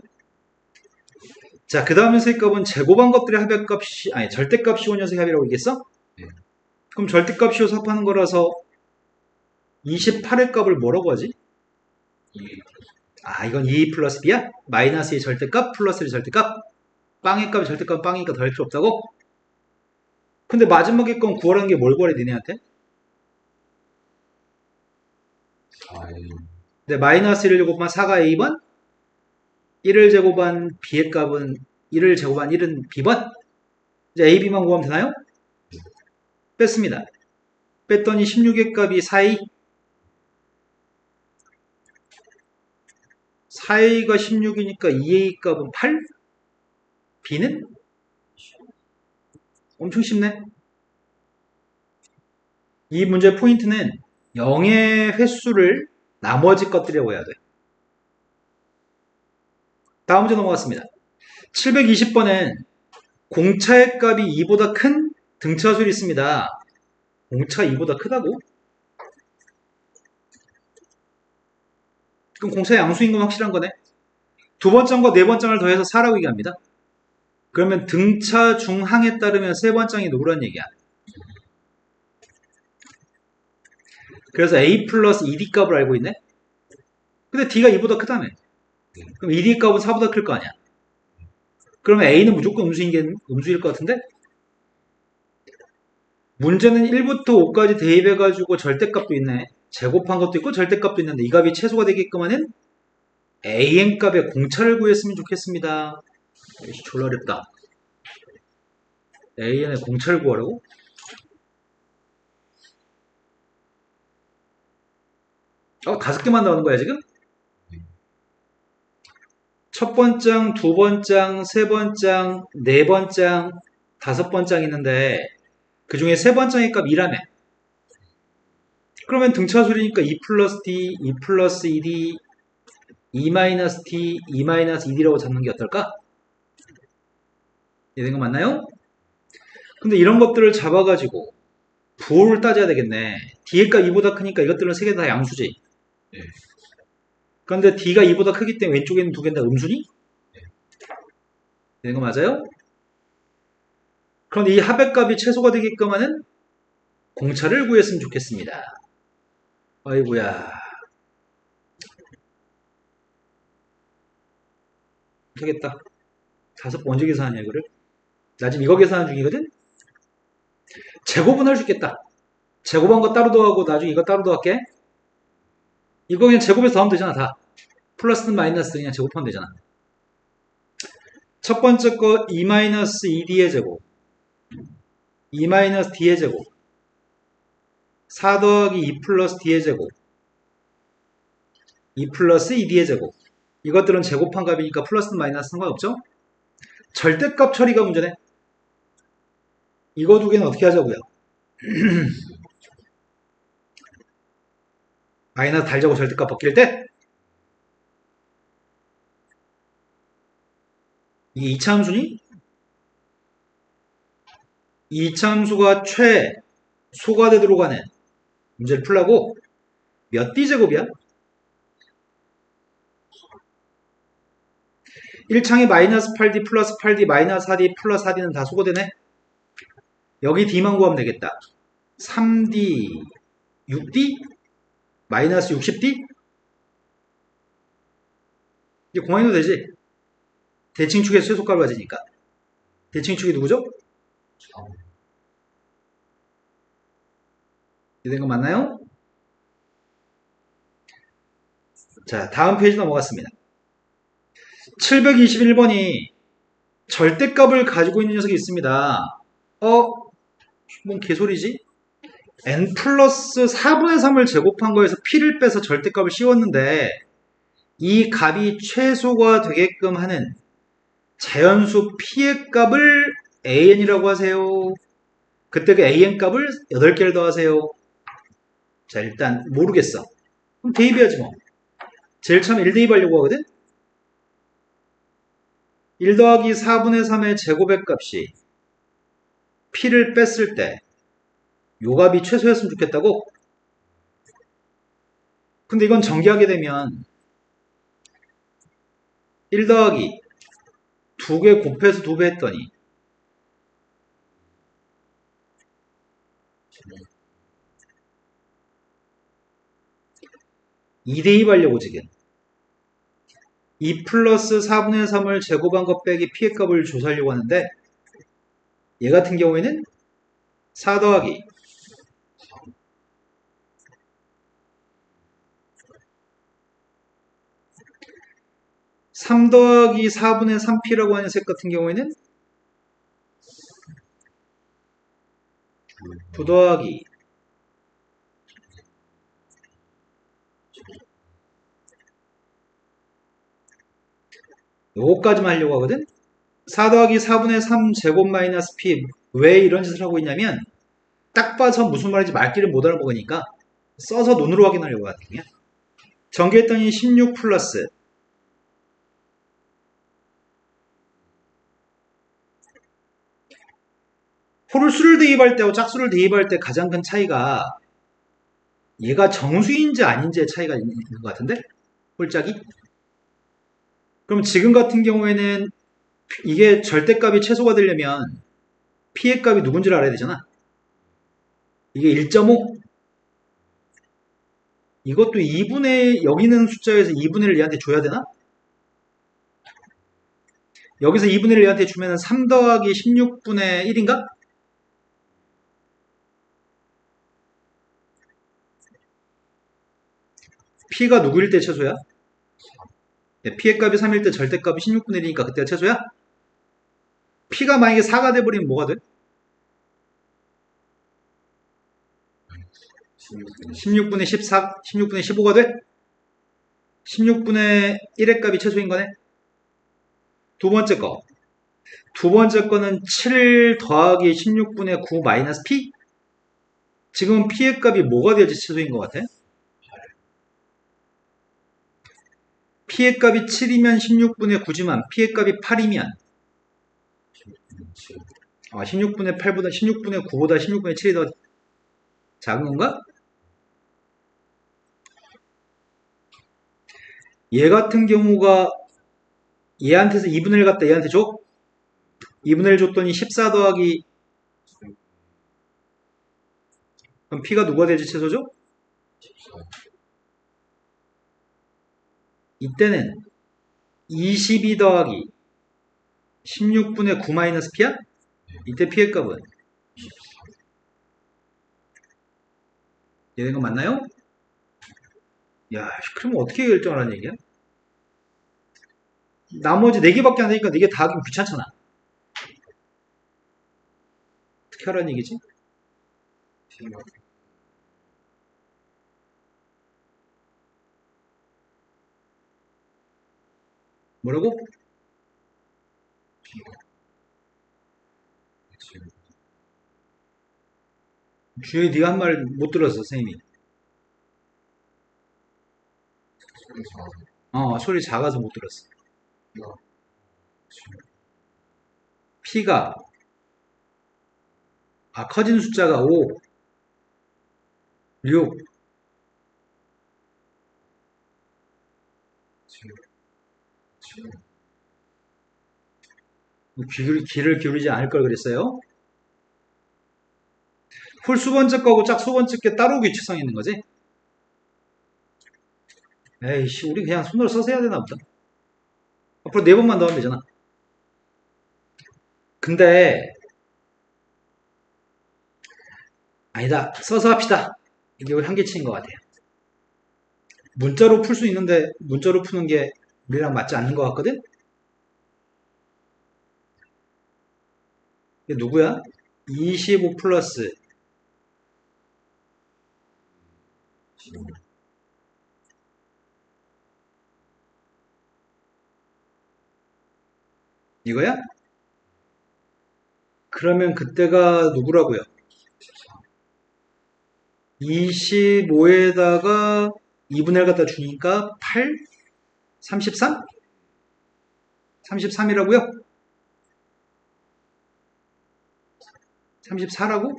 자, 그 다음 녀석의 값은 제곱한 것들의 합의값이 아니 절대값 15 녀석의 합이라고 얘기했어? 네. 그럼 절대값 15 합하는 거라서 28의 값을 뭐라고 하지? 2. 아, 이건 2 플러스 b야? 마이너스의 절대값 플러스의 절대값? 빵의 값이 절대값 빵이니까 더할 필요 없다고? 근데 마지막에 건 구하라는 게 뭘 구하래 니네한테? 4. 근데 마이너스 1을 제곱한 4가 a번? 1을 제곱한 b의 값은 1을 제곱한 1은 b번? 이제 a, b만 구하면 되나요? 뺐습니다. 뺐더니 16의 값이 4a 4a가 16이니까 2a 값은 8? b는? 엄청 쉽네. 이 문제의 포인트는 0의 횟수를 나머지 것들이라고 해야 돼. 다음 문제 넘어갔습니다. 720번엔 공차의 값이 2보다 큰 등차술이 있습니다. 공차가 2보다 크다고? 그럼 공차의 양수인 건 확실한 거네. 두 번장과 네 번장을 더해서 4라고 얘기합니다. 그러면 등차 중항에 따르면 세 번장이 누구란 얘기야? 그래서 A 플러스 ED 값을 알고 있네? 근데 D가 2보다 크다며. 그럼 ED 값은 4보다 클 거 아니야. 그러면 A는 무조건 음수일 것 같은데? 문제는 1부터 5까지 대입해가지고 절대값도 있네. 제곱한 것도 있고 절대값도 있는데 이 값이 최소가 되게끔 하는 AN 값의 공차를 구했으면 좋겠습니다. 이씨, 졸라 어렵다. AN의 공차를 구하라고? 다섯 개만 나오는 거야, 지금? 첫 번장, 두 번장, 세 번장, 네 번장, 다섯 번장 있는데 그 중에 세 번장의 값 2라며. 그러면 등차수리니까 2 플러스 D, 2 플러스 2D, 2 마이너스 T, 2 마이너스 2D라고 잡는 게 어떨까? 이런 거 맞나요? 근데 이런 것들을 잡아가지고 부호를 따져야 되겠네. D의 값 2보다 크니까 이것들은 세 개 다 양수지. 네. 그런데 D가 2보다 크기 때문에 왼쪽에는 두 개는 다 음수니? 이런 거 맞아요? 그런데 이 합의값이 최소가 되게끔 하는 공차를 구했으면 좋겠습니다. 아이고야. 못하겠다. 다섯 번 언제 계산하냐 이거를? 나 지금 이거 계산하는 중이거든? 제곱은 할 수 있겠다. 제곱한 거 따로 더하고 나중에 이거 따로 더할게. 이거 그냥 제곱해서 더하면 되잖아 다. 플러스는 마이너스 그냥 제곱하면 되잖아. 첫 번째 거 2-2D의 제곱 2-D의 제곱 4 더하기 2 플러스 D의 제곱 2 플러스 2D의 제곱 이것들은 제곱한 값이니까 플러스 마이너스 상관없죠? 절대값 처리가 문제네. 이거 두 개는 어떻게 하자고요? 마이너스 달자고 절대값 바뀔 때 이게 2차 함수니? 2차 함수가 최소가 되도록 하는 문제를 풀라고 몇 D제곱이야? 1창에 마이너스 8D 플러스 8D 마이너스 4D 플러스 4D는 다 소거되네. 여기 D만 구하면 되겠다. 3D 6D 마이너스 60D 이제 공항해도 되지. 대칭축의 최소값을 가지니까. 대칭축이 누구죠? 이된 거 맞나요? 자, 다음 페이지 넘어갔습니다. 721번이 절대값을 가지고 있는 녀석이 있습니다. 뭔 개소리지? n 플러스 4분의 3을 제곱한 거에서 p를 빼서 절대값을 씌웠는데 이 값이 최소가 되게끔 하는 자연수 p의 값을 an이라고 하세요. 그때 그 an 값을 8개를 더하세요. 자, 일단 모르겠어. 그럼 대입해야지 뭐. 제일 처음에 1 대입하려고 하거든? 1 더하기 4분의 3의 제곱의 값이 p를 뺐을 때 요 값이 최소였으면 좋겠다고? 근데 이건 전개하게 되면 1 더하기 2개 곱해서 2배 했더니 2 대입하려고 지금 2 플러스 4분의 3을 제곱한 것 빼기 p의 값을 조사하려고 하는데 얘 같은 경우에는 4 더하기 3 더하기 4분의 3p라고 하는 색 같은 경우에는 9 더하기 요거까지만 하려고 하거든? 4 더하기 4분의 3 제곱 마이너스 p 왜 이런 짓을 하고 있냐면 딱 봐서 무슨 말인지 말귀를 못 알아먹으니까 써서 눈으로 확인하려고 하거든요. 전개했더니 16 플러스 홀수를 대입할 때하고 짝수를 대입할 때 가장 큰 차이가 얘가 정수인지 아닌지의 차이가 있는 것 같은데? 홀짝이? 그럼 지금 같은 경우에는 이게 절대값이 최소가 되려면 p의 값이 누군지를 알아야 되잖아. 이게 1.5 이것도 2분의, 여기 있는 숫자에서 2분의 1 얘한테 줘야 되나? 여기서 2분의 1 얘한테 주면은 3 더하기 16분의 1인가? P가 누구일 때 최소야? 네, P의 값이 3일 때 절대값이 16분의 1이니까 그때가 최소야? P가 만약에 4가 돼버리면 뭐가 돼? 16분의 14, 16분의 15가 돼? 16분의 1의 값이 최소인 거네? 두 번째 거. 두 번째 거는 7 더하기 16분의 9 마이너스 P? 지금 P의 값이 뭐가 돼야지 최소인 것 같아? P의 값이 7이면 16분의 9지만 P의 값이 8이면 16분의 8보다 16분의 9보다 16분의 7이 더 작은 건가? 얘 같은 경우가 얘한테서 2분의 1 갖다 얘한테 줘? 2분의 1 줬더니 14 더하기 그럼 P가 누가 되지 최소죠? 이때는 22 더하기 16분의 9 마이너스 P야? 이때 P의 값은 얘네가 맞나요? 야, 그러면 어떻게 결정하라는 얘기야? 나머지 4개밖에 안 되니까 4개 다 하긴 귀찮잖아. 어떻게 하라는 얘기지? 뭐라고? 주영이 네가 한 말 못 들었어, 선생님이. 소리 작아서 못 들었어. P가 커진 숫자가 5, 6, 귀를 기울이지 않을 걸 그랬어요. 홀수 번째 거고 짝수 번째 게 따로 규칙성이 있는 거지? 에이씨, 우리 그냥 손으로 써서 해야 되나 보다. 앞으로 4번만 더 하면 되잖아. 근데 아니다. 써서 합시다. 이게 한계치인 것 같아요. 문자로 풀 수 있는데 문자로 푸는 게 우리랑 맞지 않는 것 같거든? 이게 누구야? 25 플러스 이거야? 그러면 그때가 누구라고요? 25에다가 2분의 1 갖다 주니까 8? 33? 33이라고요? 34라고?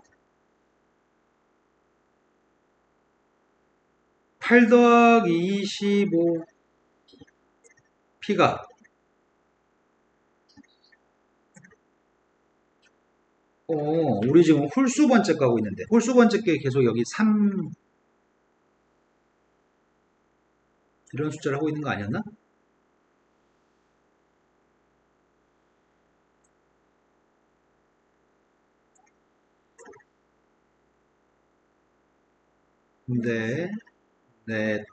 8 더하기 25 P가 우리 지금 홀수 번째 가고 있는데 홀수 번째 게 계속 여기 3 이런 숫자를 하고 있는 거 아니었나? 근데 네,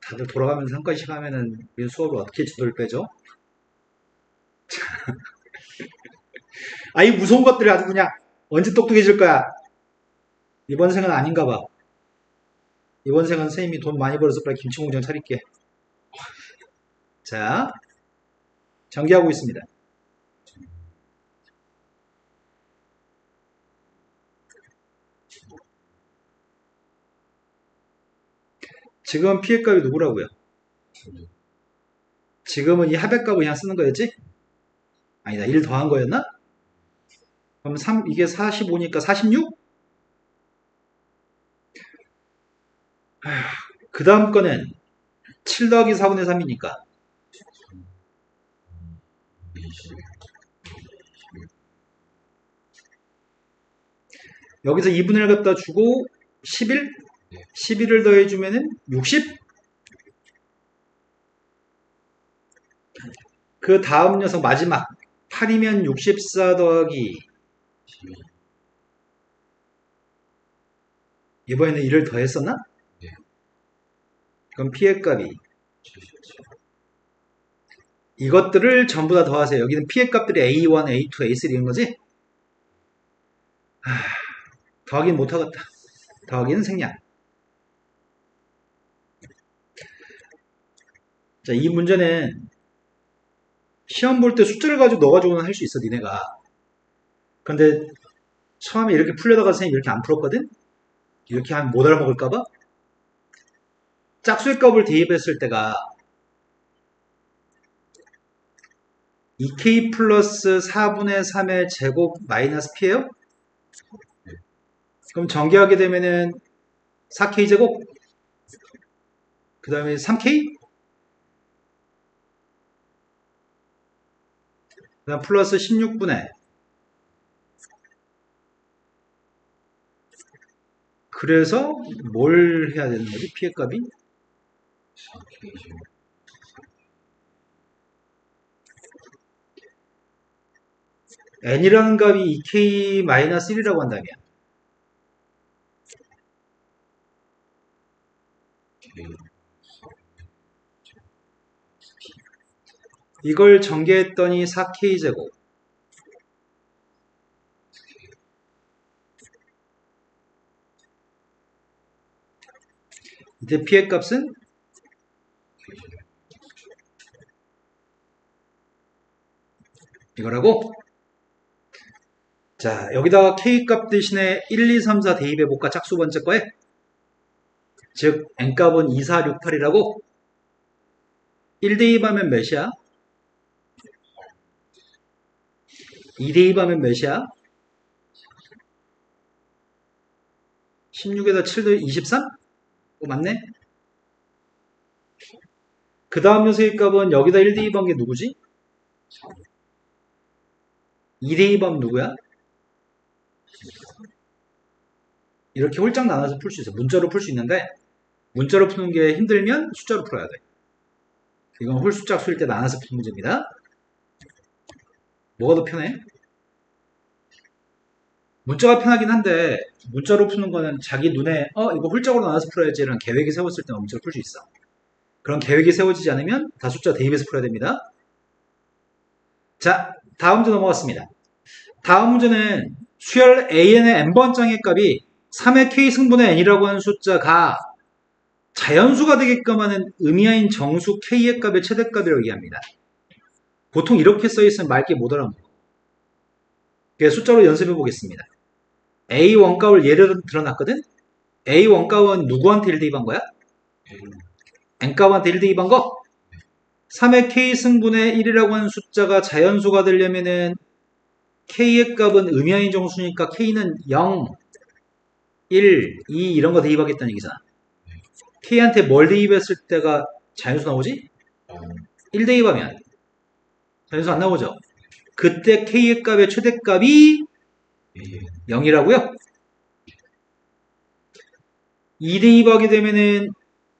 다들 돌아가면서 한 건씩 하면은 우리 수업을 어떻게 지도를 빼죠? 이 무서운 것들이 아주 그냥 언제 똑똑해질 거야? 이번 생은 아닌가 봐. 이번 생은 선생님이 돈 많이 벌어서 빨리 김치공장 차릴게. 자, 전개하고 있습니다. 지금 P의 값이 누구라고요? 지금은 이 합의 값을 그냥 쓰는 거였지? 아니다, 1 더한 거였나? 그럼 이게 45니까 46? 그 다음 거는 7 더하기 4분의 3이니까 여기서 2분의 1 갖다 주고 11? 11을 더해주면은 60? 그 다음 녀석 마지막 8이면 64 더하기 12. 이번에는 1을 더했었나? 네. 그럼 피해 값이 77. 이것들을 전부 다 더하세요. 여기는 피해 값들이 A1, A2, A3 이런 거지? 더하기는 못하겠다. 더하기는 생략. 자, 이 문제는 시험 볼 때 숫자를 가지고 넣어가지고는 할 수 있어, 니네가. 근데 처음에 이렇게 풀려다가 선생님이 이렇게 안 풀었거든? 이렇게 하면 못 알아먹을까봐? 짝수의 값을 대입했을 때가 2k 플러스 4분의 3의 제곱 마이너스 p예요? 그럼 전개하게 되면은 4k 제곱? 그 다음에 3k? 그 다음 플러스 16분의 그래서 뭘 해야 되는 거지? 피해 값이? 4K. n이라는 값이 2k-1이라고 한다면 이걸 전개했더니 4k 제곱 이때 피해 값은 이거라고? 자, 여기다가 K값 대신에 1, 2, 3, 4 대입해볼까? 짝수 번째 거에? 즉, N값은 2, 4, 6, 8이라고? 1 대입하면 몇이야? 2 대입하면 몇이야? 16에다 7 더해 23? 맞네? 그 다음 녀석의 값은 여기다 1 대입한 게 누구지? 2 대입하면 누구야? 이렇게 홀짝 나눠서 풀 수 있어. 문자로 풀 수 있는데 문자로 푸는 게 힘들면 숫자로 풀어야 돼. 이건 홀수짝수일 때 나눠서 푸는 문제입니다. 뭐가 더 편해? 문자가 편하긴 한데 문자로 푸는 거는 자기 눈에 이거 홀짝으로 나눠서 풀어야지 라는 계획이 세웠을 때만 문자로 풀 수 있어. 그런 계획이 세워지지 않으면 다 숫자 대입해서 풀어야 됩니다. 자, 다음 문제 넘어갔습니다. 다음 문제는 수열 AN의 n번장의 값이 3의 k 승분의 n이라고 하는 숫자가 자연수가 되게끔 하는 의미하인 정수 k의 값의 최대값이라고 얘기합니다. 보통 이렇게 써있으면 맑게 못 알아먹어. 그래서 숫자로 연습해 보겠습니다. A 원값을 예를 들어놨거든? A 원값은 누구한테 1 대입한 거야? n값한테 1 대입한 거? 3의 k 승분의 1이라고 하는 숫자가 자연수가 되려면은 k의 값은 의미하인 정수니까 k는 0, 1, 2 이런 거 대입하겠다는 얘기잖아. k한테 뭘 대입했을 때가 자연수 나오지? 1 대입하면 자연수 안 나오죠? 그때 k의 값의 최대값이 0이라고요? 2 대입하게 되면은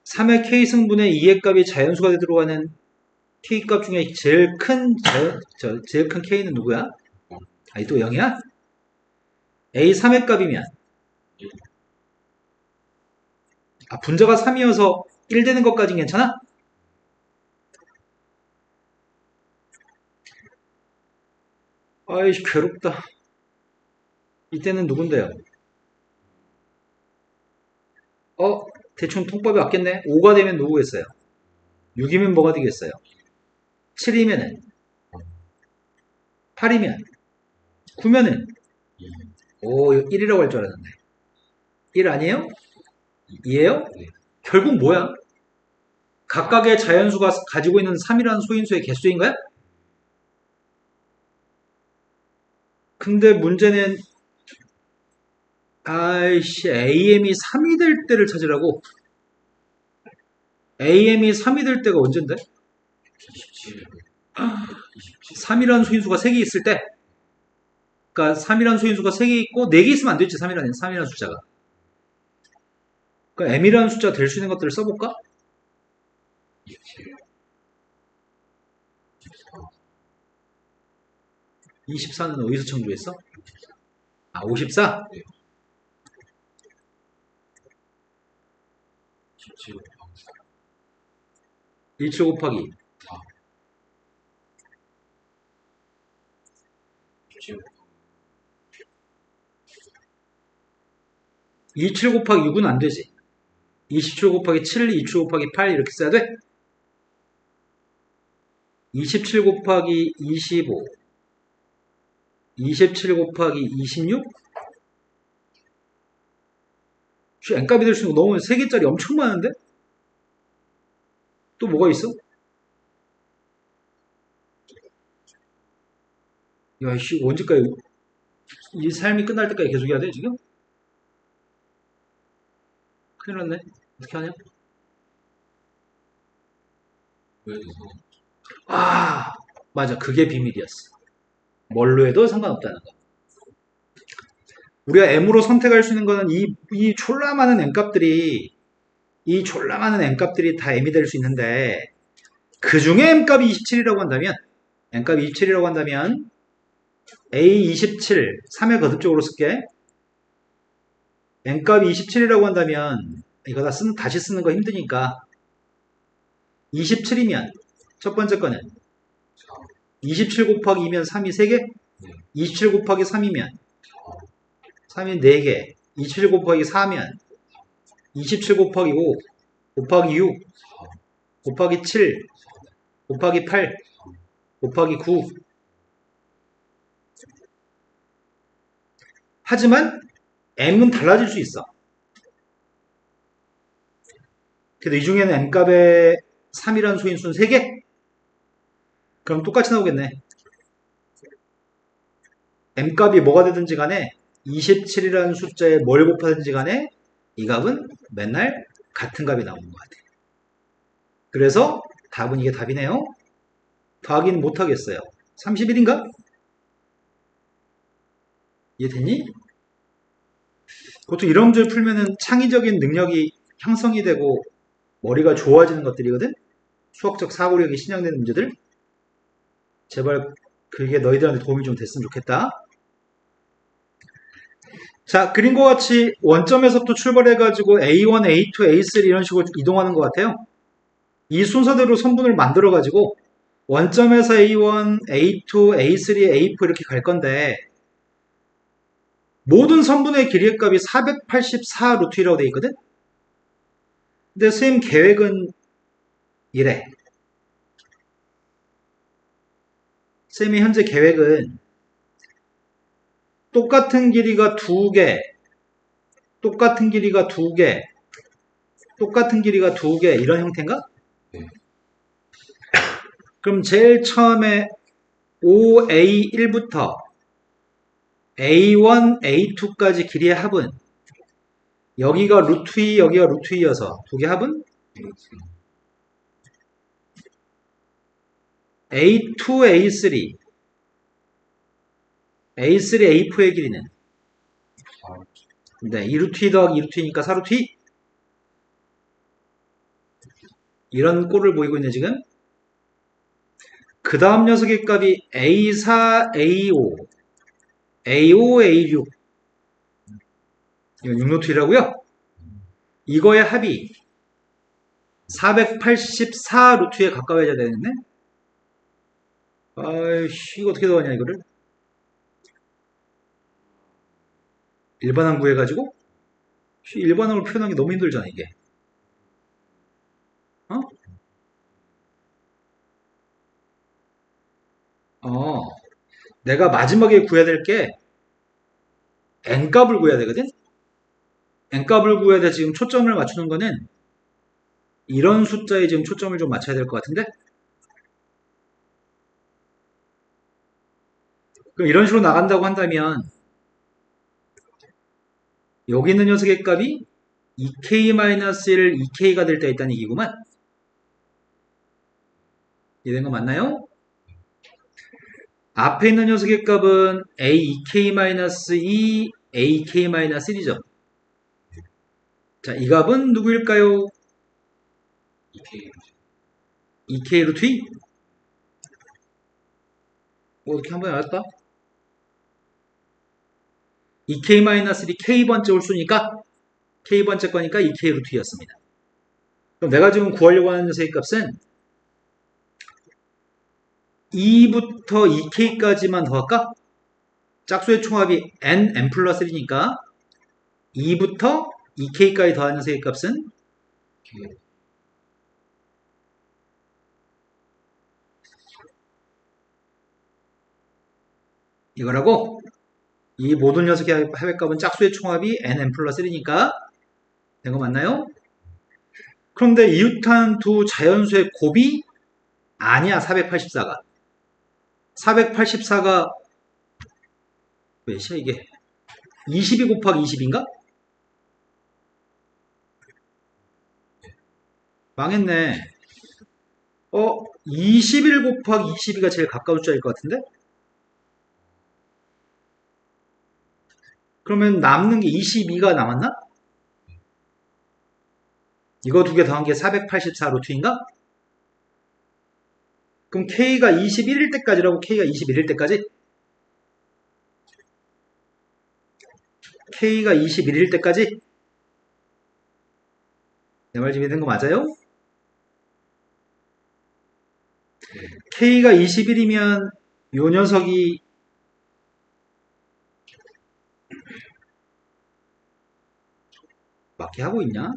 3의 k 승분의 2의 값이 자연수가 되도록 하는 k 값 중에 제일 큰 k는 누구야? 이 또 0이야? a 3의 값이면 분자가 3이어서 1 되는 것까진 괜찮아? 아이씨 괴롭다. 이때는 누군데요? 대충 통법이 왔겠네. 5가 되면 누구겠어요? 6이면 뭐가 되겠어요? 7이면은 8이면 9면은 1이라고 할 줄 알았는데 1 아니에요? 2예요? 결국 뭐야? 각각의 자연수가 가지고 있는 3이라는 소인수의 개수인 거야? 근데 문제는 AM이 3이 될 때를 찾으라고. AM이 3이 될 때가 언젠데? 3이라는 소인수가 3개 있을 때. 그러니까 3이라는 소인수가 3개 있고 4개 있으면 안 되지. 3이라는 숫자가. 그러니까 m이라는 숫자 될 수 있는 것들을 써볼까? 27, 24는 어디서 청구했어? 아, 54? 네. 17, 17 곱하기 17, 27 곱하기 6은 안 되지. 27 곱하기 7, 27 곱하기 8 이렇게 써야 돼? 27 곱하기 25, 27 곱하기 26? n값이 될 수 있는 거 너무 3개짜리 엄청 많은데? 또 뭐가 있어? 야, 씨, 언제까지, 이 삶이 끝날 때까지 계속 해야 돼, 지금? 큰일 났네. 어떻게 하냐? 왜 돼서 아, 맞아. 그게 비밀이었어. 뭘로 해도 상관없다는 거. 우리가 m으로 선택할 수 있는 거는 이 졸라 많은 n값들이 다 m이 될 수 있는데, 그 중에 m값이 27이라고 한다면, n값이 27이라고 한다면, A27, 3의 거듭적으로 쓸게. n값이 27이라고 한다면, 이거 다시 쓰는 거 힘드니까, 27이면, 첫 번째 거는, 27 곱하기 2면 3이 3개? 27 곱하기 3이면, 3이 4개. 27 곱하기 4면, 27 곱하기 5, 곱하기 6, 곱하기 7, 곱하기 8, 곱하기 9. 하지만 m은 달라질 수 있어. 그래도 이 중에는 m값에 3이라는 소인수는 3개? 그럼 똑같이 나오겠네. m값이 뭐가 되든지 간에 27이라는 숫자에 뭘 곱하든지 간에 이 값은 맨날 같은 값이 나오는 것 같아. 그래서 답은 이게 답이네요. 더하기는 못하겠어요. 31인가? 이해됐니? 보통 이런 문제를 풀면은 창의적인 능력이 형성이 되고 머리가 좋아지는 것들이거든? 수학적 사고력이 신장되는 문제들? 제발 그게 너희들한테 도움이 좀 됐으면 좋겠다. 자, 그림과 같이 원점에서부터 출발해가지고 A1, A2, A3 이런 식으로 이동하는 것 같아요. 이 순서대로 선분을 만들어가지고 원점에서 A1, A2, A3, A4 이렇게 갈 건데 모든 선분의 길이의 값이 484 루트 1이라고 되어 있거든? 근데 선생님 계획은 이래. 선생님의 현재 계획은 똑같은 길이가 2개, 똑같은 길이가 2개, 똑같은 길이가 2개 이런 형태인가? 네. 그럼 제일 처음에 OA1부터 A1, A2까지 길이의 합은 여기가 루트 2, 여기가 루트 2여서 두 개 합은 A2, A3, A3, A4의 길이는 네, 2루트 2 더하기 2루트 2니까 4루트 2 이런 꼴을 보이고 있네 지금. 그 다음 녀석의 값이 A4, A5, A5, A6 이건 6루트 1이라고요? 이거의 합이 484 루트에 가까워져야 되겠네? 아이씨, 이거 어떻게 더하냐, 이거를? 일반항 구해가지고? 일반항을 표현하기 너무 힘들잖아, 이게. 어? 내가 마지막에 구해야 될 게 n값을 구해야 되거든? n값을 구해야 돼. 지금 초점을 맞추는 거는 이런 숫자에 지금 초점을 좀 맞춰야 될 것 같은데? 그럼 이런 식으로 나간다고 한다면 여기 있는 녀석의 값이 2k-1 2k가 될 때 있다는 얘기구만. 이해된 거 맞나요? 앞에 있는 녀석의 값은 a2k-2 ak-1이죠. 자, 이 값은 누구일까요? 2K 2K 루트 2? 어떻게 한 번에 알았다? 2K-3 K번째 홀수니까 K번째 거니까 2K 루트 2였습니다. 그럼 내가 지금 구하려고 하는 녀석의 값은 2부터 2K까지만 더할까? 짝수의 총합이 n 플러스 1이니까 2부터 2K까지 더하는 녀석의 값은 K 이거라고. 이 모든 녀석의 합의값은 짝수의 총합이 n 플러스 1이니까 된 거 맞나요? 그런데 이웃한 두 자연수의 곱이 아니야. 484가 몇이야 이게? 22 곱하기 20인가? 망했네. 21 곱하기 22가 제일 가까운 숫자일 것 같은데? 그러면 남는 게 22가 남았나? 이거 두 개 더한 게 484 루트인가? 그럼 K가 21일 때까지라고. K가 21일 때까지? K가 21일 때까지? 내 말 좀 이해된 거 맞아요? K가 21이면 요 녀석이 맞게 하고 있냐?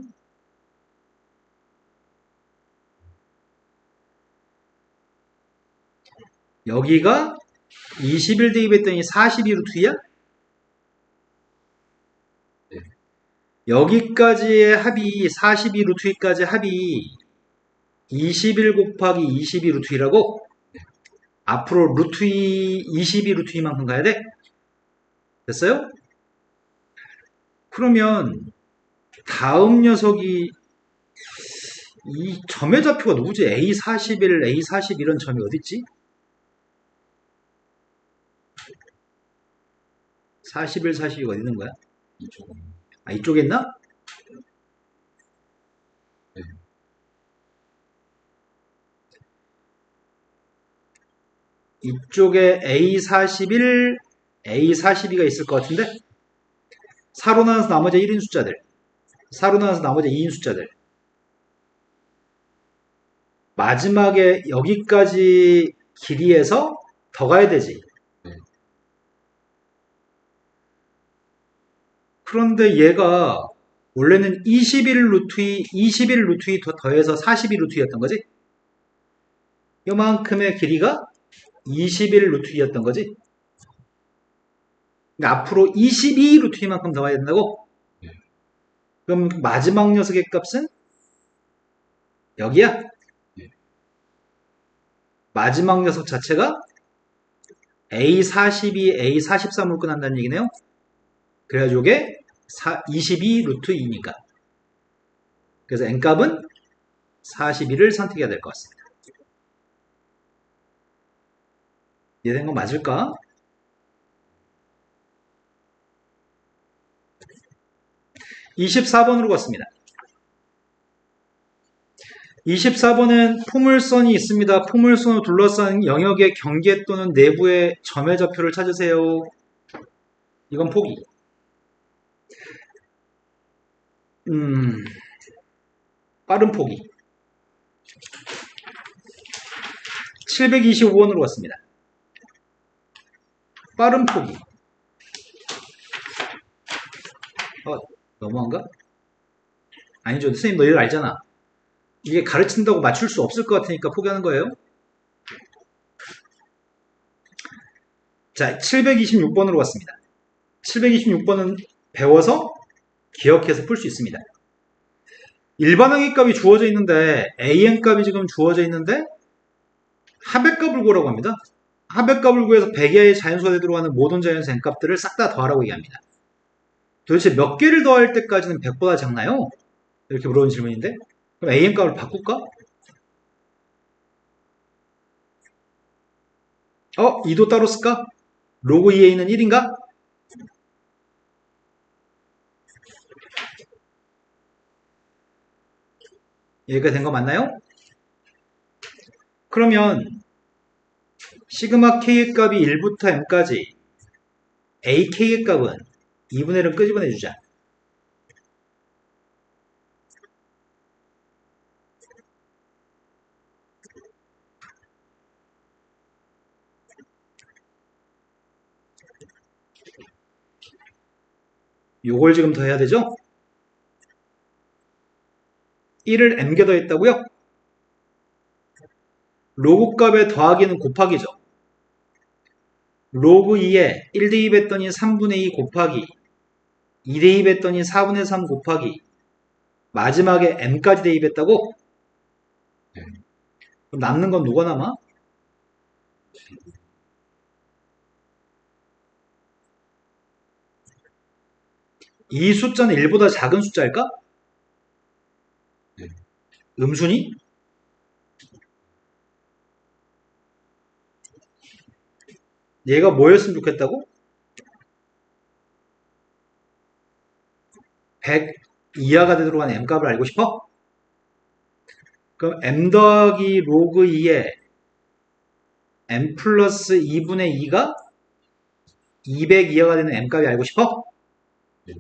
여기가 20일 대입했더니 42 루트야? 네. 여기까지의 합이 42 루트까지 합이 21 곱하기 22 루트이라고? 앞으로 루트 2, 22 루트 2만큼 가야 돼? 됐어요? 그러면 다음 녀석이 이 점의 좌표가 누구지? A41, A40 이런 점이 어딨지? 41, 42가 어디 있는 거야? 이쪽 아, 이쪽에 있나? 네. 이쪽에 A41, A42가 있을 것 같은데? 4로 나눠서 나머지 1인 숫자들, 4로 나눠서 나머지 2인 숫자들. 마지막에 여기까지 길이에서 더 가야 되지. 네. 그런데 얘가 원래는 21 루트 2, 21 루트 2 더해서 42 루트 2였던 거지? 요만큼의 길이가 21 루트 2였던 거지? 그러니까 앞으로 22 루트 2만큼 더 가야 된다고? 네. 그럼 마지막 녀석의 값은 여기야? 네. 마지막 녀석 자체가 A42, A43으로 끝난다는 얘기네요. 그래가지고 이게 22 루트 2니까. 그래서 n값은 42를 선택해야 될 것 같습니다. 이해된 거 맞을까? (24번으로) 갔습니다. 24번은 포물선이 있습니다. 포물선을 둘러싼 영역의 경계 또는 내부의 점의 좌표를 찾으세요. 이건 포기. 빠른 포기. 725번으로 갔습니다. 빠른 포기. 너무한가? 아니죠. 선생님 너 이거 알잖아. 이게 가르친다고 맞출 수 없을 것 같으니까 포기하는 거예요. 자, 726번으로 갔습니다. 726번은 배워서 기억해서 풀 수 있습니다. 일반항의 값이 주어져 있는데 an 값이 지금 주어져 있는데 합의값을 구하라고 합니다. 합의값을 구해서 100의 자연수에 들어가는 모든 자연수 n 값들을 싹 다 더하라고 얘기합니다. 도대체 몇 개를 더할 때까지는 100보다 작나요? 이렇게 물어본 질문인데 그럼 an 값을 바꿀까? 2도 따로 쓸까? 로그 2a는 1인가? 여기까지 된 거 맞나요? 그러면 시그마 K의 값이 1부터 M까지 AK의 값은 2분의 1을 끄집어내 주자. 요걸 지금 더해야 되죠? 1을 M개 더했다고요? 로그 값의 더하기는 곱하기죠. 로그 2에 1 대입했더니 3분의 2 곱하기 2 대입했더니 4분의 3 곱하기 마지막에 M까지 대입했다고? 네. 그럼 남는 건 누가 남아? 이 숫자는 1보다 작은 숫자일까? 네. 음순위? 얘가 뭐였으면 좋겠다고? 100 이하가 되도록 한 M값을 알고 싶어? 그럼 M 더하기 로그 2에 M 플러스 2분의 2가 200 이하가 되는 M값이 알고 싶어? 네.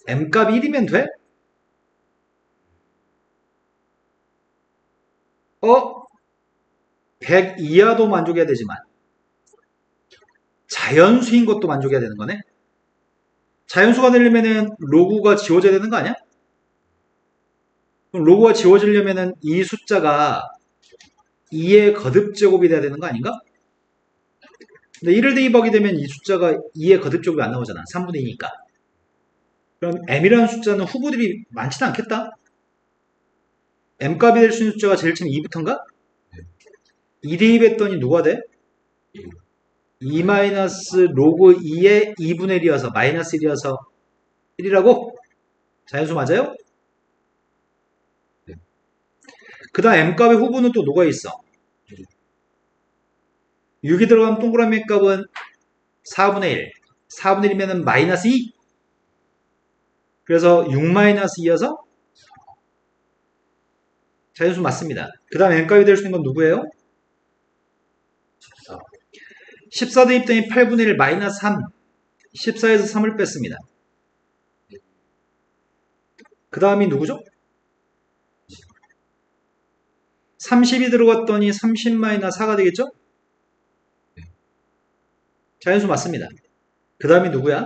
M값이 1이면 돼? 100 이하도 만족해야 되지만 자연수인 것도 만족해야 되는 거네? 자연수가 되려면은 로그가 지워져야 되는 거 아니야? 그럼 로그가 지워지려면은 이 숫자가 2의 거듭제곱이 돼야 되는 거 아닌가? 근데 1을 대입하게 되면 이 숫자가 2의 거듭제곱이 안 나오잖아. 3분의 2니까. 그럼 M이라는 숫자는 후보들이 많지는 않겠다? M값이 될 수 있는 숫자가 제일 처음 2부터인가? 2 대입했더니 누가 돼? 2 마이너스 로그 2의 2분의 1이어서 마이너스 1이어서 1이라고? 자연수 맞아요? 네. 그 다음 M값의 후보는 또 누가 있어? 6이 들어가면 동그라미 값은 4분의 1. 4분의 1이면 마이너스 2. 그래서 6 마이너스 2여서 자연수 맞습니다. 그 다음 M값이 될 수 있는 건 누구예요? 14 대입더니 8분의 1 마이너스 3. 14에서 3을 뺐습니다. 그 다음이 누구죠? 30이 들어갔더니 30 마이너스 4가 되겠죠? 자연수 맞습니다. 그 다음이 누구야?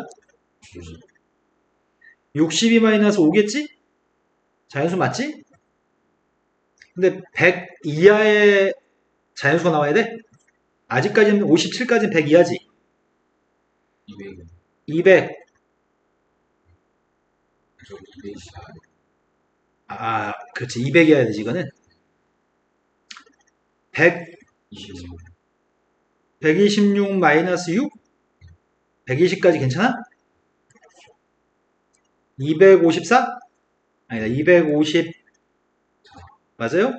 62 마이너스 5겠지? 자연수 맞지? 근데 100 이하의 자연수가 나와야 돼? 아직까지는 57까지는 100 이하지? 200. 200. 저 200. 아, 그렇지. 200이어야 되지, 이거는. 100, 26. 126 마이너스 6? 120까지 괜찮아? 254? 아니다, 250. 맞아요?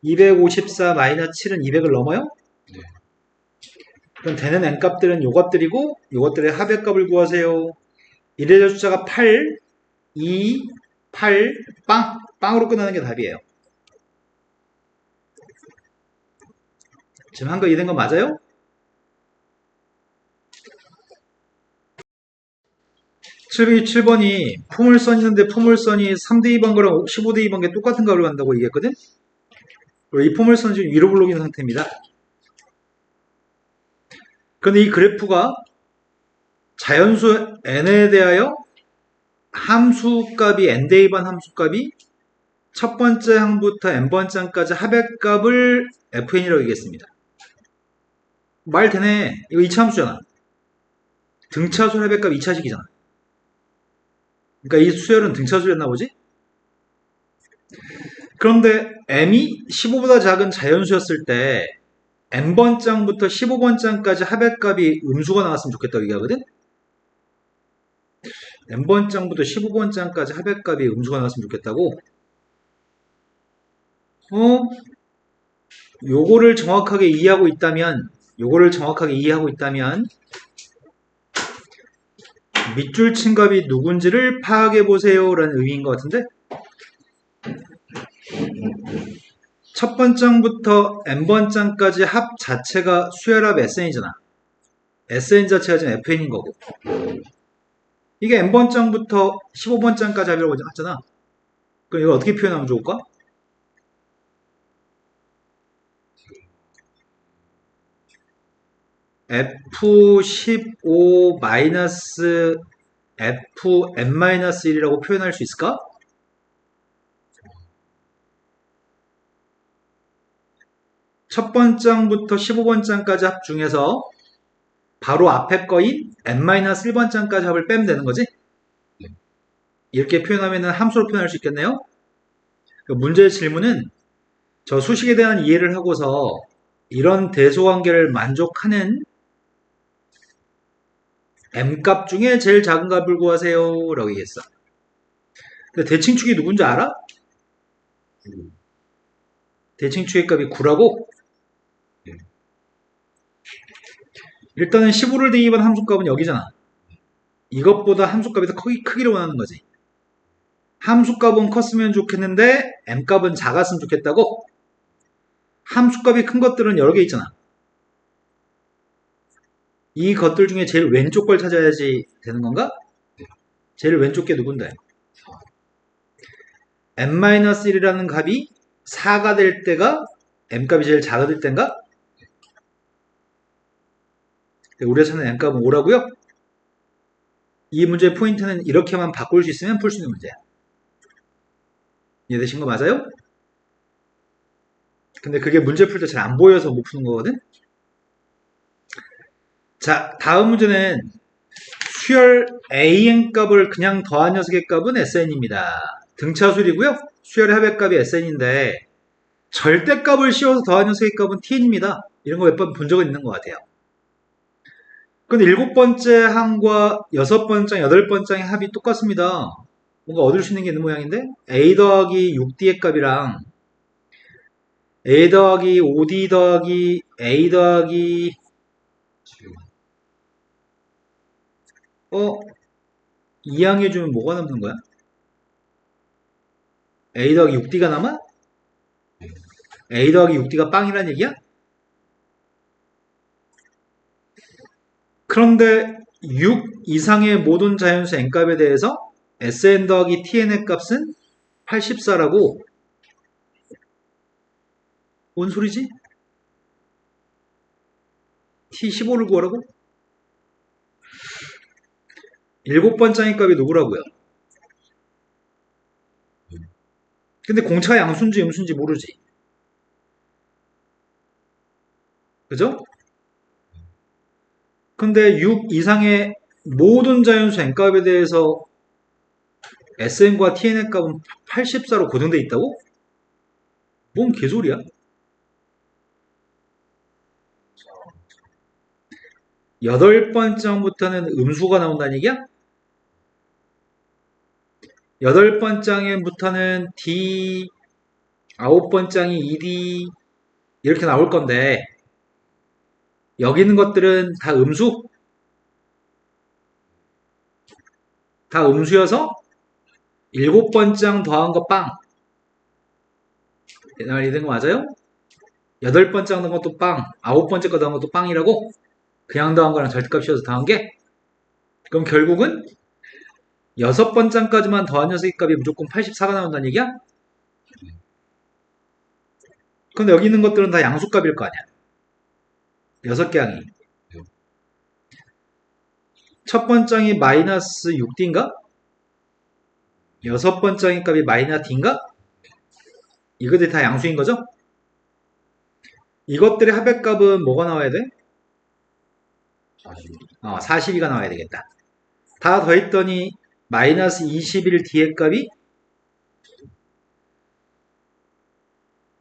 254 마이너스 7은 200을 넘어요? 네. 그럼 되는 n값들은 요 값들이고 요것들의 합의값을 구하세요. 이래적 숫자가 8, 2, 8, 빵. 빵으로 끝나는 게 답이에요. 지금 한 거 이해된 거 맞아요? 칠이 7번이 포물선 있는데 포물선이 3대 2번 거랑 15대 2번 게 똑같은 값을 간다고 얘기했거든? 그리고 이 포물선은 지금 위로 블록인 상태입니다. 그런데 이 그래프가 자연수 n에 대하여 함수값이 n대입한 함수값이 첫 번째 항부터 n번째 항까지 합의값을 fn이라고 얘기했습니다. 말 되네. 이거 2차 함수잖아. 등차수 합의값 2차식이잖아. 그러니까 이 수열은 등차수였나 보지? 그런데 m이 15보다 작은 자연수였을 때 n번째 항부터 15번째 항까지 합의값이 음수가 나왔으면 좋겠다고 얘기하거든? n번째 항부터 15번째 항까지 합의값이 음수가 나왔으면 좋겠다고? 요거를 정확하게 이해하고 있다면 밑줄 친 값이 누군지를 파악해 보세요 라는 의미인 것 같은데 첫 번장부터 n번장까지 합 자체가 수열합 SN이잖아. SN 자체가 지금 FN인 거고. 이게 n번장부터 15번장까지 합이라고 했잖아. 그럼 이걸 어떻게 표현하면 좋을까? F15 마이너스 Fn-1이라고 표현할 수 있을까? 첫 번장부터 15번장까지 합 중에서 바로 앞에 거인 n-1번장까지 합을 빼면 되는 거지? 이렇게 표현하면 함수로 표현할 수 있겠네요? 문제의 질문은 저 수식에 대한 이해를 하고서 이런 대소관계를 만족하는 m값 중에 제일 작은 값을 구하세요 라고 얘기했어. 근데 대칭축이 누군지 알아? 대칭축의 값이 9라고? 일단은 15를 대입한 함수값은 여기잖아. 이것보다 함수값이 더 크기를 원하는 거지. 함수값은 컸으면 좋겠는데 m값은 작았으면 좋겠다고? 함수값이 큰 것들은 여러 개 있잖아. 이 것들 중에 제일 왼쪽 걸 찾아야지 되는 건가? 제일 왼쪽 게 누군데? n-1이라는 값이 4가 될 때가 m값이 제일 작아질 때인가? 우리가 찾는 m값은 5라고요? 이 문제의 포인트는 이렇게만 바꿀 수 있으면 풀 수 있는 문제야. 이해되신 거 맞아요? 근데 그게 문제 풀 때 잘 안 보여서 못 푸는 거거든? 자, 다음 문제는 수열 an 값을 그냥 더한 녀석의 값은 sn입니다. 등차수열이고요. 수열의 합의 값이 sn인데 절대값을 씌워서 더한 녀석의 값은 tn입니다. 이런 거 몇 번 본 적은 있는 것 같아요. 근데 7번째 항과 6번째, 8번째의 합이 똑같습니다. 뭔가 얻을 수 있는 게 있는 모양인데 a 더하기 6d의 값이랑 a 더하기 5d 더하기 a 더하기 이항해주면 뭐가 남는 거야? a 더하기 6d가 남아? a 더하기 6d가 빵이란 얘기야? 그런데 6 이상의 모든 자연수 n값에 대해서 Sn 더하기 Tn의 값은 84라고? 뭔 소리지? T15를 구하라고? 7번째의 값이 누구라고요? 근데 공차가 양수인지 음수인지 모르지. 그죠? 근데 6 이상의 모든 자연수 n값에 대해서 Sn과 Tn의 값은 84로 고정돼 있다고? 뭔 개소리야? 여덟 번째부터는 음수가 나온다는 얘기야? 여덟 번째부터는 D, 아홉 번째이 ED 이렇게 나올 건데 여기 있는 것들은 다 음수? 다 음수여서 7번째 더한 거 빵. 말 이런 거 맞아요? 8번째 더한 것도 빵, 9번째 거 더한 것도 빵이라고? 그냥 더한 거랑 절대값 씌워서 더한 게? 그럼 결국은 6번째까지만 더한 녀석의 값이 무조건 84가 나온다는 얘기야? 근데 여기 있는 것들은 다 양수값일 거 아니야? 6개 항이. 첫 번째이 마이너스 6D인가? 여섯 번째 값이 마이너스 D인가? 이것들이 다 양수인 거죠? 이것들의 합의값은 뭐가 나와야 돼? 42가 나와야 되겠다. 다 더했더니 마이너스 21D의 값이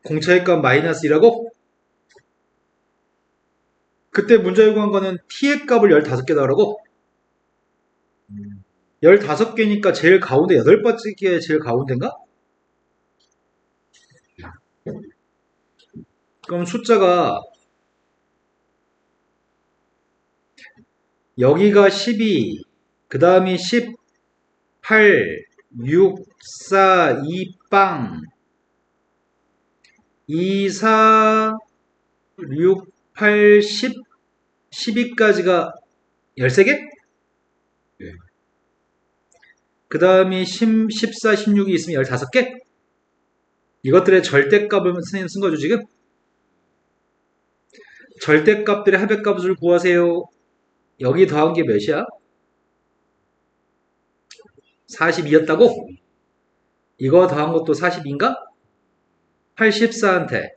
공차의 값 마이너스 1하고 그때 문제 요구한 거는 T의 값을 15개 넣으라고 15개니까 제일 가운데 8번째 게 제일 가운데인가? 그럼 숫자가 여기가 12, 그 다음이 18, 6, 4, 2, 빵 2, 4, 6, 8, 10, 12까지가 13개? 네. 그 다음이 14, 16이 있으면 15개? 이것들의 절대값을 선생님 쓴 거죠, 지금? 절대값들의 합의값을 구하세요. 여기 더한 게 몇이야? 42였다고? 이거 더한 것도 42인가? 84한테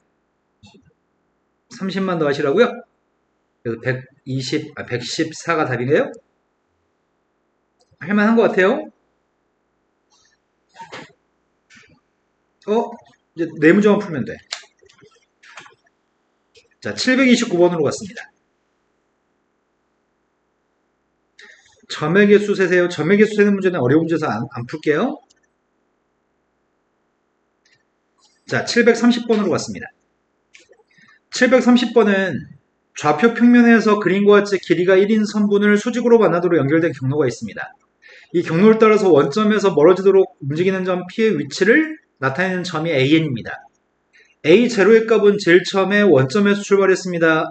30만 더 하시라고요? 그래서 114가 답이네요? 할만한 것 같아요? 이제 네 문제만 풀면 돼. 자, 729번으로 갔습니다. 점액의 수 세세요. 점액의 수 세는 문제는 어려운 문제에서 안 풀게요. 자, 730번으로 갔습니다. 730번은 좌표 평면에서 그림과 같이 길이가 1인 선분을 수직으로 만나도록 연결된 경로가 있습니다. 이 경로를 따라서 원점에서 멀어지도록 움직이는 점 P의 위치를 나타내는 점이 AN입니다. A0의 값은 제일 처음에 원점에서 출발했습니다.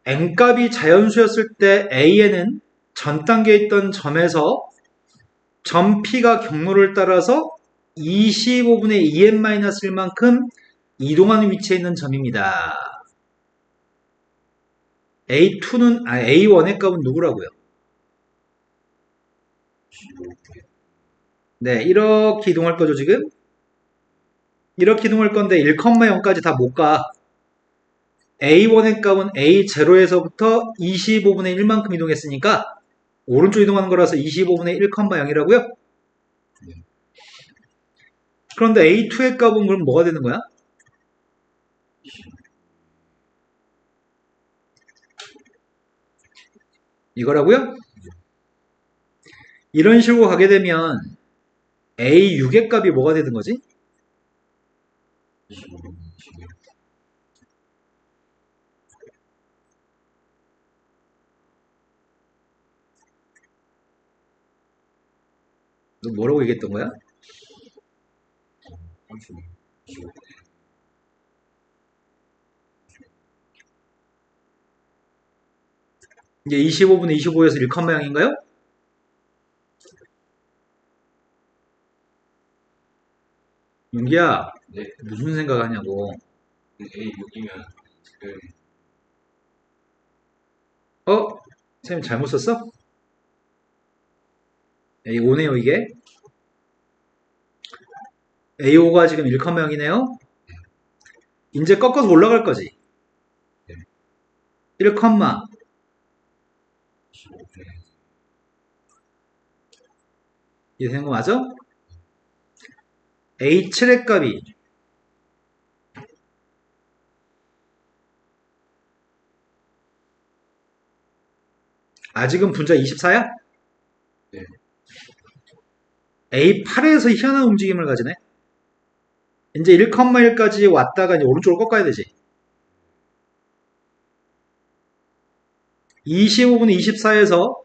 N값이 자연수였을 때 AN은 전 단계에 있던 점에서 점 P가 경로를 따라서 25분의 2n-1만큼 이동하는 위치에 있는 점입니다. A1의 값은 누구라고요? 네, 이렇게 이동할 거죠, 지금? 이렇게 이동할 건데 1,0까지 다 못 가. A1의 값은 A0에서부터 25분의 1만큼 이동했으니까 오른쪽 이동하는 거라서 25분의 1,0이라고요? 그런데 A2의 값은 그럼 뭐가 되는 거야? 이거라고요? 이런 식으로 가게 되면 A6의 값이 뭐가 되는 거지? 너 뭐라고 얘기했던 거야? 이제 25분의 25에서 1,0인가요? 윤기야, 네. 무슨 생각하냐고. A6이면 선생님 잘못 썼어? A5네요, 이게. A5가 지금 1,0이네요. 이제 꺾어서 올라갈 거지. 1, 이 되는 거 맞아? A7의 값이 아직은 분자 24야? 네. A8에서 희한한 움직임을 가지네. 이제 1,1까지 왔다가 이제 오른쪽으로 꺾어야 되지. 25분의 24에서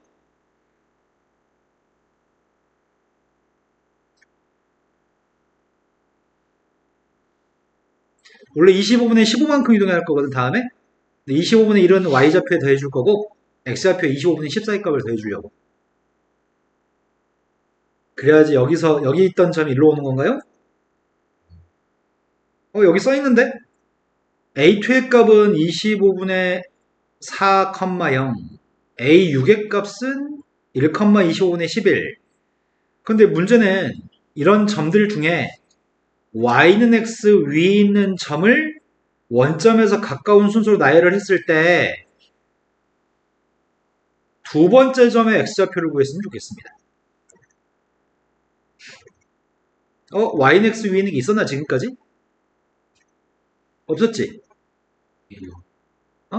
원래 25분의 15만큼 이동해야 할 거거든, 다음에. 25분의 1은 Y좌표에 더해줄 거고, X좌표에 25분의 14의 값을 더해주려고. 그래야지 여기 있던 점이 일로 오는 건가요? 여기 써있는데? A2의 값은 25분의 4,0, A6의 값은 1,25분의 11. 근데 문제는 이런 점들 중에 Y는 X 위에 있는 점을 원점에서 가까운 순서로 나열을 했을 때 두 번째 점의 X좌표를 구했으면 좋겠습니다. Y는 X 위에 있는 게 있었나 지금까지? 없었지? 어?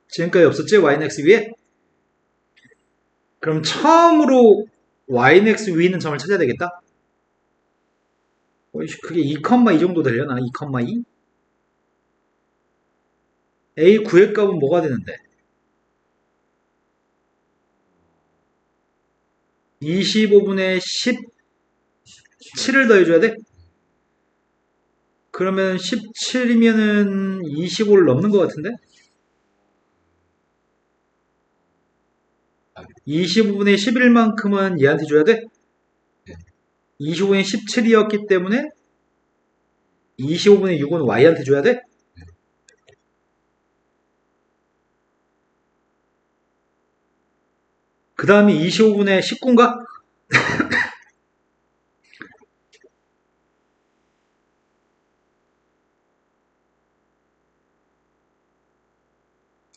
지금까지 없었지? Y는 X 위에? 그럼 처음으로 Y는 X 위에 있는 점을 찾아야 되겠다? 그게 2, 이 정도 되려나? 2,2? A 구의 값은 뭐가 되는데? 25분의 17을 더해줘야 돼? 그러면 17이면은 25를 넘는 것 같은데? 25분의 11만큼은 얘한테 줘야 돼? 25분의 17이었기 때문에 25분의 6은 Y한테 줘야 돼? 그 다음에 25분의 19인가?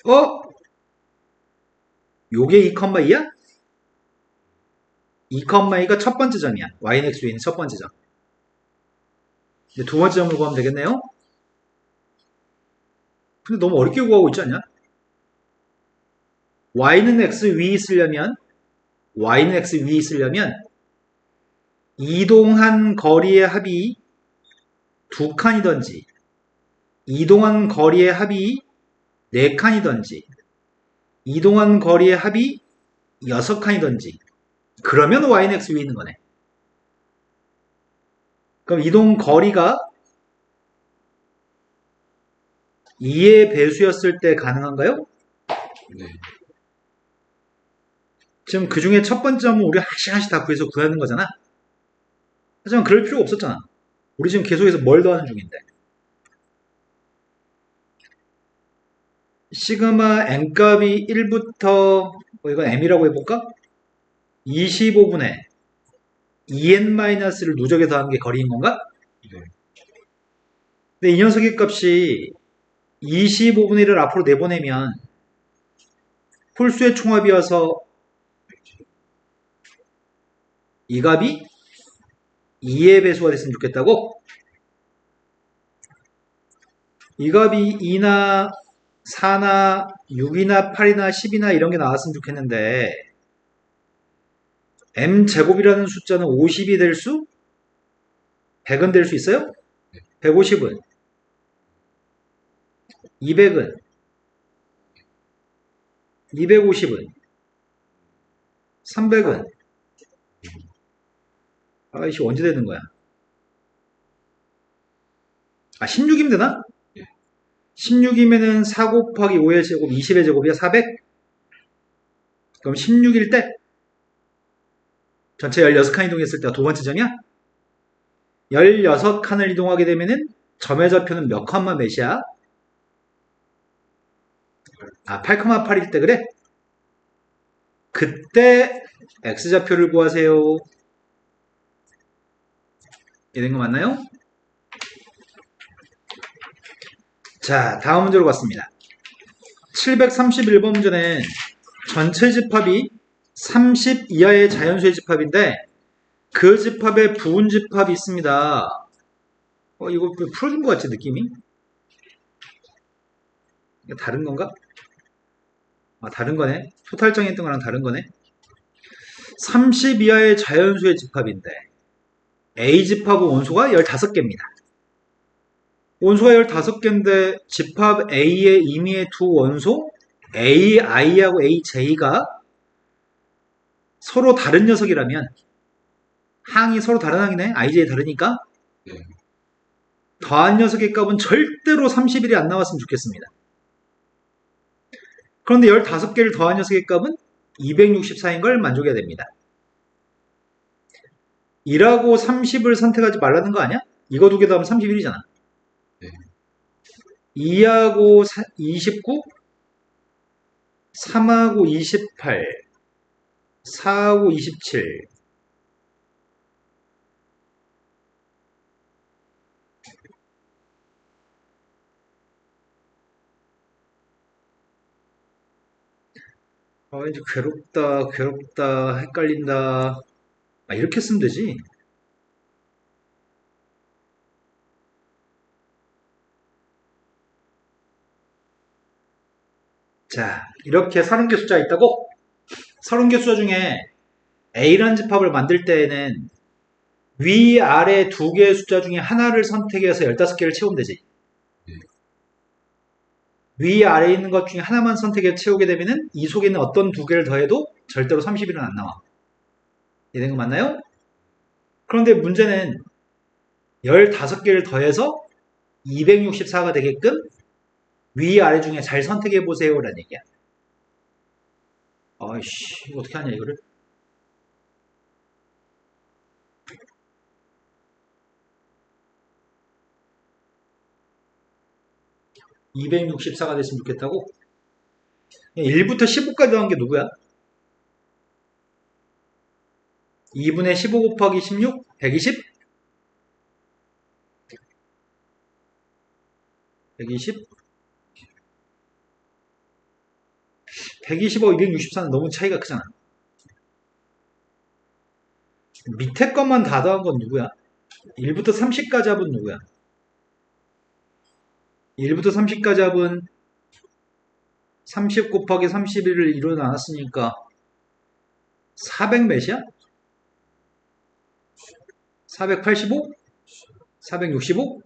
어? 요게 2,2야? 2,2가 첫 번째 점이야. Y는 X에 있는 첫 번째 점. 이제 두 번째 점을 구하면 되겠네요? 근데 너무 어렵게 구하고 있지 않냐? Y는 X 위에 있으려면 이동한 거리의 합이 두 칸이던지 이동한 거리의 합이 네 칸이던지 이동한 거리의 합이 6칸이던지 그러면 Y는 X 위에 있는 거네. 그럼 이동 거리가 2의 배수였을 때 가능한가요? 네. 지금 그 중에 첫 번째 점은 우리 하나씩 다 구해서 구하는 거잖아. 하지만 그럴 필요가 없었잖아. 우리 지금 계속해서 뭘 더하는 중인데. 시그마 n값이 1부터 이건 m이라고 해볼까? 25분의 2n-를 누적해서 하는 게 거리인 건가? 네. 근데 이 녀석의 값이 25분의 1을 앞으로 내보내면 홀수의 총합이어서 이 값이 2의 배수가 됐으면 좋겠다고? 이 값이 2나 4나 6이나 8이나 10이나 이런 게 나왔으면 좋겠는데 m제곱이라는 숫자는 50이 될 수? 100은 될 수 있어요? 150은 200은 250은 300은 아이씨 언제 되는 거야? 아 16이면 되나? 16이면은 4 곱하기 5의 제곱 20의 제곱이야 400? 그럼 16일 때 전체 16칸 이동했을 때가 두 번째 점이야? 16칸을 이동하게 되면은 점의 좌표는 몇 칸마 몇이야? 아 8,8일 때 그래? 그때 x좌표를 구하세요. 이런 거 맞나요? 자 다음 문제로 갔습니다. 731번 문제는 전체 집합이 30 이하의 자연수의 집합인데 그 집합에 부분 집합이 있습니다. 이거 풀어준 것 같지 느낌이? 이거 다른 건가? 아 다른 거네. 토탈정에 했던 거랑 다른 거네. 30 이하의 자연수의 집합인데 A 집합은 원소가 15개입니다. 원소가 15개인데 집합 A의 임의의 두 원소 AI하고 AJ가 서로 다른 녀석이라면 항이 서로 다른 항이네. IJ 다르니까 네. 더한 녀석의 값은 절대로 30일이 안 나왔으면 좋겠습니다. 그런데 15개를 더한 녀석의 값은 264인 걸 만족해야 됩니다. 2하고 30을 선택하지 말라는 거 아니야? 이거 두 개 더하면 31이잖아. 네. 2하고 29, 3하고 28, 4하고 27. 이제 괴롭다, 헷갈린다. 이렇게 쓰면 되지. 자, 이렇게 30개 숫자가 있다고? 30개 숫자 중에 A라는 집합을 만들 때에는 위, 아래 두 개의 숫자 중에 하나를 선택해서 15개를 채우면 되지. 위아래에 있는 것 중에 하나만 선택해 채우게 되면은 이 속에 있는 어떤 두 개를 더해도 절대로 31은 안 나와. 이해된 거 맞나요? 그런데 문제는 15개를 더해서 264가 되게끔 위아래 중에 잘 선택해 보세요라는 얘기야. 아이씨, 이거 어떻게 하냐 이거를. 264가 됐으면 좋겠다고? 1부터 15까지 더한 게 누구야? 2분의 15 곱하기 16? 120? 120? 120하고 264는 너무 차이가 크잖아. 밑에 것만 다 더한 건 누구야? 1부터 30까지 합은 누구야? 1부터 30까지 합은 30 곱하기 31을 1로 나눴으니까 400 몇이야? 485? 465?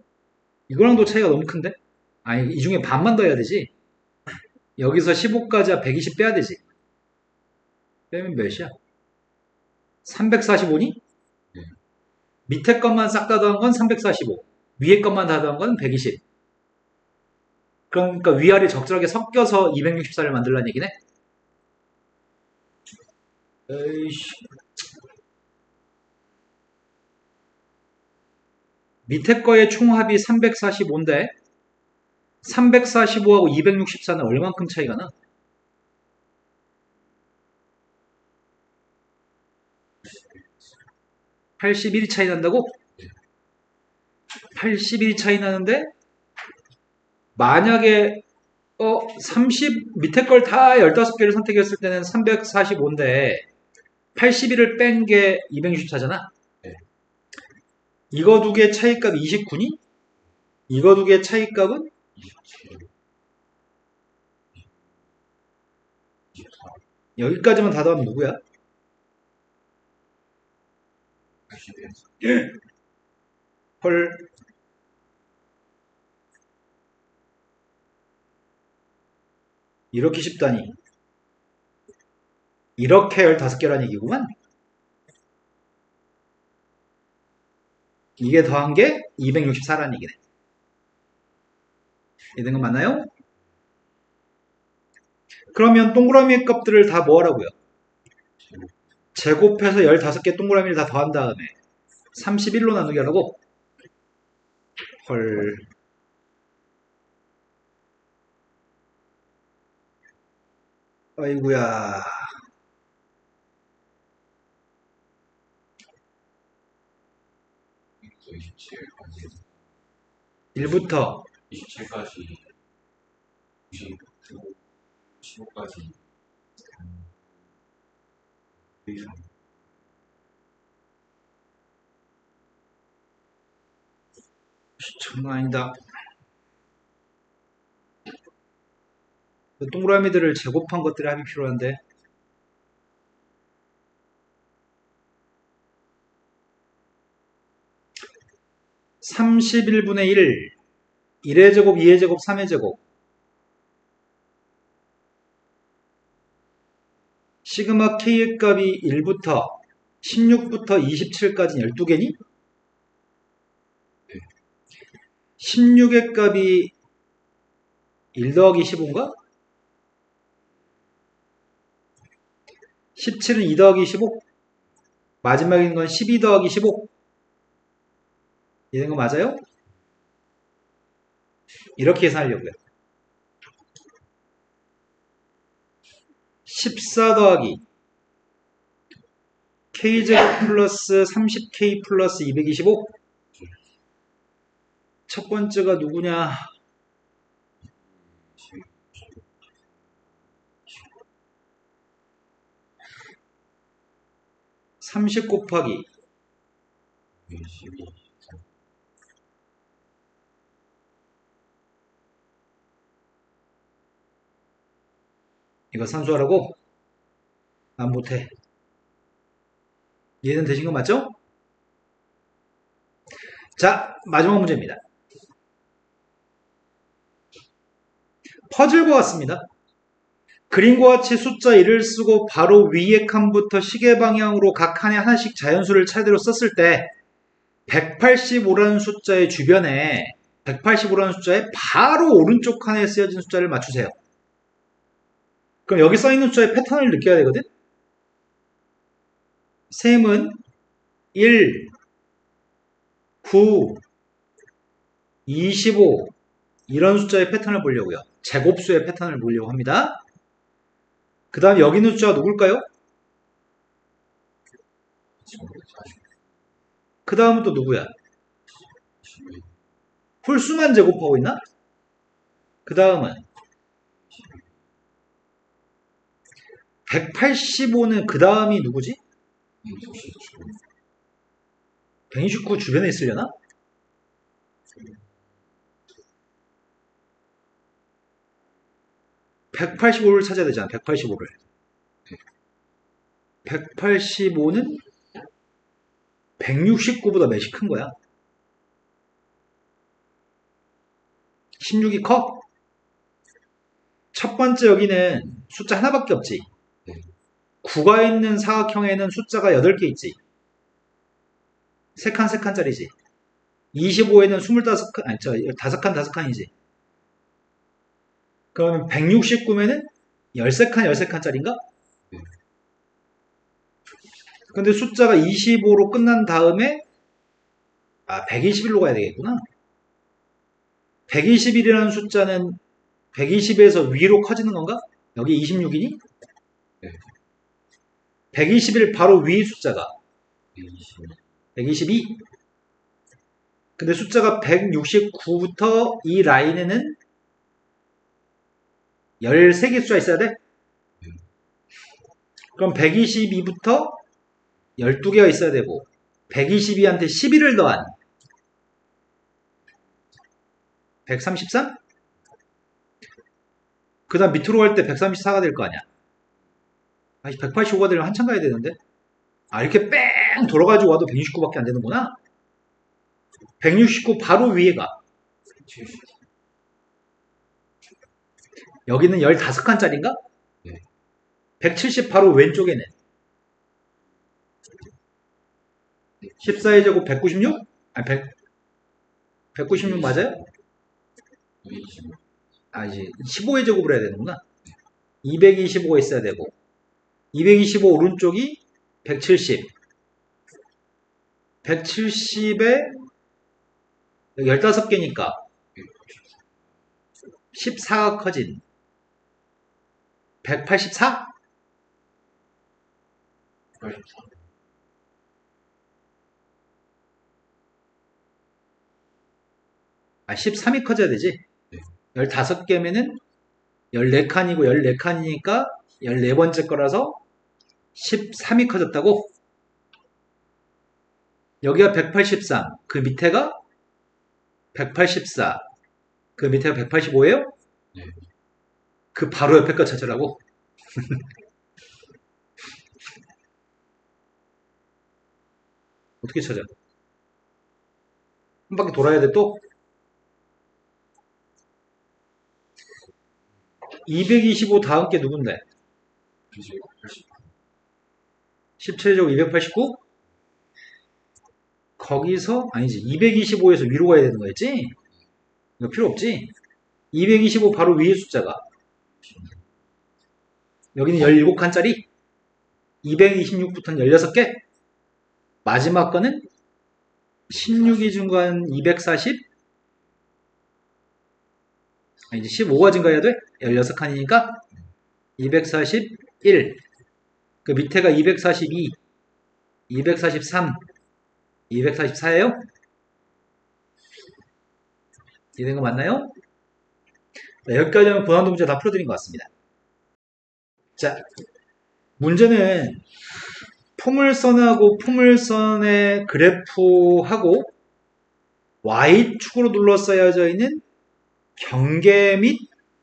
이거랑도 차이가 너무 큰데? 아니, 이 중에 반만 더 해야 되지. 여기서 15까지 120 빼야 되지. 빼면 몇이야? 345니? 밑에 것만 싹 다 더한 건 345. 위에 것만 다 더한 건 120. 그러니까 위아래 적절하게 섞여서 264를 만들라는 얘기네? 에이씨. 밑에 거의 총합이 345인데 345하고 264는 얼만큼 차이가 나? 81이 차이 난다고? 81이 차이 나는데 만약에 30 밑에 걸 다 15개를 선택했을 때는 345인데 81을 뺀 게 264잖아. 이거 두 개 차이값 29니? 이거 두 개 차이값은 27, 여기까지만 다 더하면 누구야? 81, 헐. 이렇게 쉽다니. 이렇게 15개란 얘기구만. 이게 더한 게 264라는 얘기네. 이런 거 맞나요? 그러면 동그라미 값들을 다 뭐 하라고요? 제곱해서 15개 동그라미를 다 더한 다음에 31로 나누게 하라고? 헐. 아이구야. 27까지 1부터 27까지 15까지 장난 아니다. 그 동그라미들을 제곱한 것들이 합이 필요한데 31분의 1 1의 제곱, 2의 제곱, 3의 제곱 시그마 K의 값이 1부터 16부터 27까지 12개니? 16의 값이 1 더하기 15인가? 17은 2 더하기 15? 마지막인 건 12 더하기 15? 이런 거 맞아요? 이렇게 계산하려고요. 14 더하기 K제곱 플러스 30K 플러스 225? 첫 번째가 누구냐? 30 곱하기 12, 이거 산수하라고? 난 못해. 이해는 되신 거 맞죠? 자, 마지막 문제입니다. 퍼즐과 같습니다. 그림과 같이 숫자 1을 쓰고 바로 위의 칸부터 시계 방향으로 각 칸에 하나씩 자연수를 차례대로 썼을 때 185라는 숫자의 주변에 185라는 숫자의 바로 오른쪽 칸에 쓰여진 숫자를 맞추세요. 그럼 여기 써있는 숫자의 패턴을 느껴야 되거든? 셈은 1, 9, 25 이런 숫자의 패턴을 보려고요. 제곱수의 패턴을 보려고 합니다. 그 다음 여기 있는 숫자가 누굴까요? 그 다음은 또 누구야? 홀수만 제곱하고 있나? 그 다음은 185는 그 다음이 누구지? 129 주변에 있으려나? (185를) 찾아야 되잖아. 185를 185는 169보다 몇이 큰 거야? 16이 커? 첫 번째 여기는 숫자 하나밖에 없지. 9가 있는 사각형에는 숫자가 8개 있지. 3칸 3칸짜리지. 25에는 25칸, 아니, 5칸 5칸이지. 그러면 169면은 13칸 13칸짜리인가? 근데 숫자가 25로 끝난 다음에 121로 가야 되겠구나. 121이라는 숫자는 120에서 위로 커지는 건가? 여기 26이니? 121 바로 위 숫자가 122. 근데 숫자가 169부터 이 라인에는 13개 숫자 있어야 돼? 그럼 122부터 12개가 있어야 되고 122한테 11을 더한 133? 그 다음 밑으로 갈 때 134가 될 거 아니야. 185가 되려면 한참 가야 되는데. 이렇게 뺑 돌아가지고 와도 169밖에 안 되는구나. 169 바로 위에가 여기는 15칸짜리인가? 170 바로 왼쪽에는 14의 제곱 196? 196 맞아요? 이제 15의 제곱을 해야 되는구나. 225가 있어야 되고 225 오른쪽이 170 170에 15개니까 14가 커진 184? 13이 커져야 되지. 15개면은 14칸이고 14칸이니까 14번째 거라서 13이 커졌다고? 여기가 183, 그 밑에가 184, 그 밑에가 185예요? 그 바로 옆에 거 찾으라고? 어떻게 찾아? 한 바퀴 돌아야 돼 또? 225 다음 게 누군데? 17제곱 289? 거기서 아니지 225에서 위로 가야 되는 거였지? 이거 필요 없지? 225 바로 위에 숫자가 여기는 17칸짜리 226부터는 16개 마지막 거는 16이 중간 240 이제 15가 증가해야 돼? 16칸이니까 241 그 밑에가 242 243 244예요? 이해된 거 맞나요? 네, 여기까지 하면 고난도 문제 다 풀어드린 것 같습니다. 자, 문제는 포물선하고 포물선의 그래프하고 Y축으로 둘러싸여져 있는 경계 및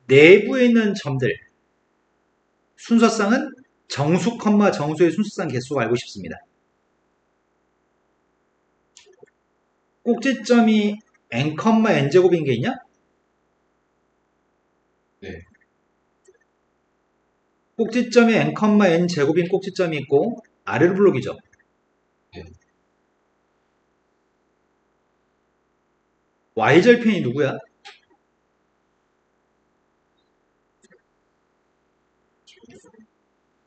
내부에 있는 점들 순서상은 정수, 정수의 순서상 개수가 알고 싶습니다. 꼭지점이 n, n제곱인 게 있냐? 네. 꼭지점이 n, n 제곱인 꼭지점이 있고 아래로 블록이죠. 네. y절편이 누구야?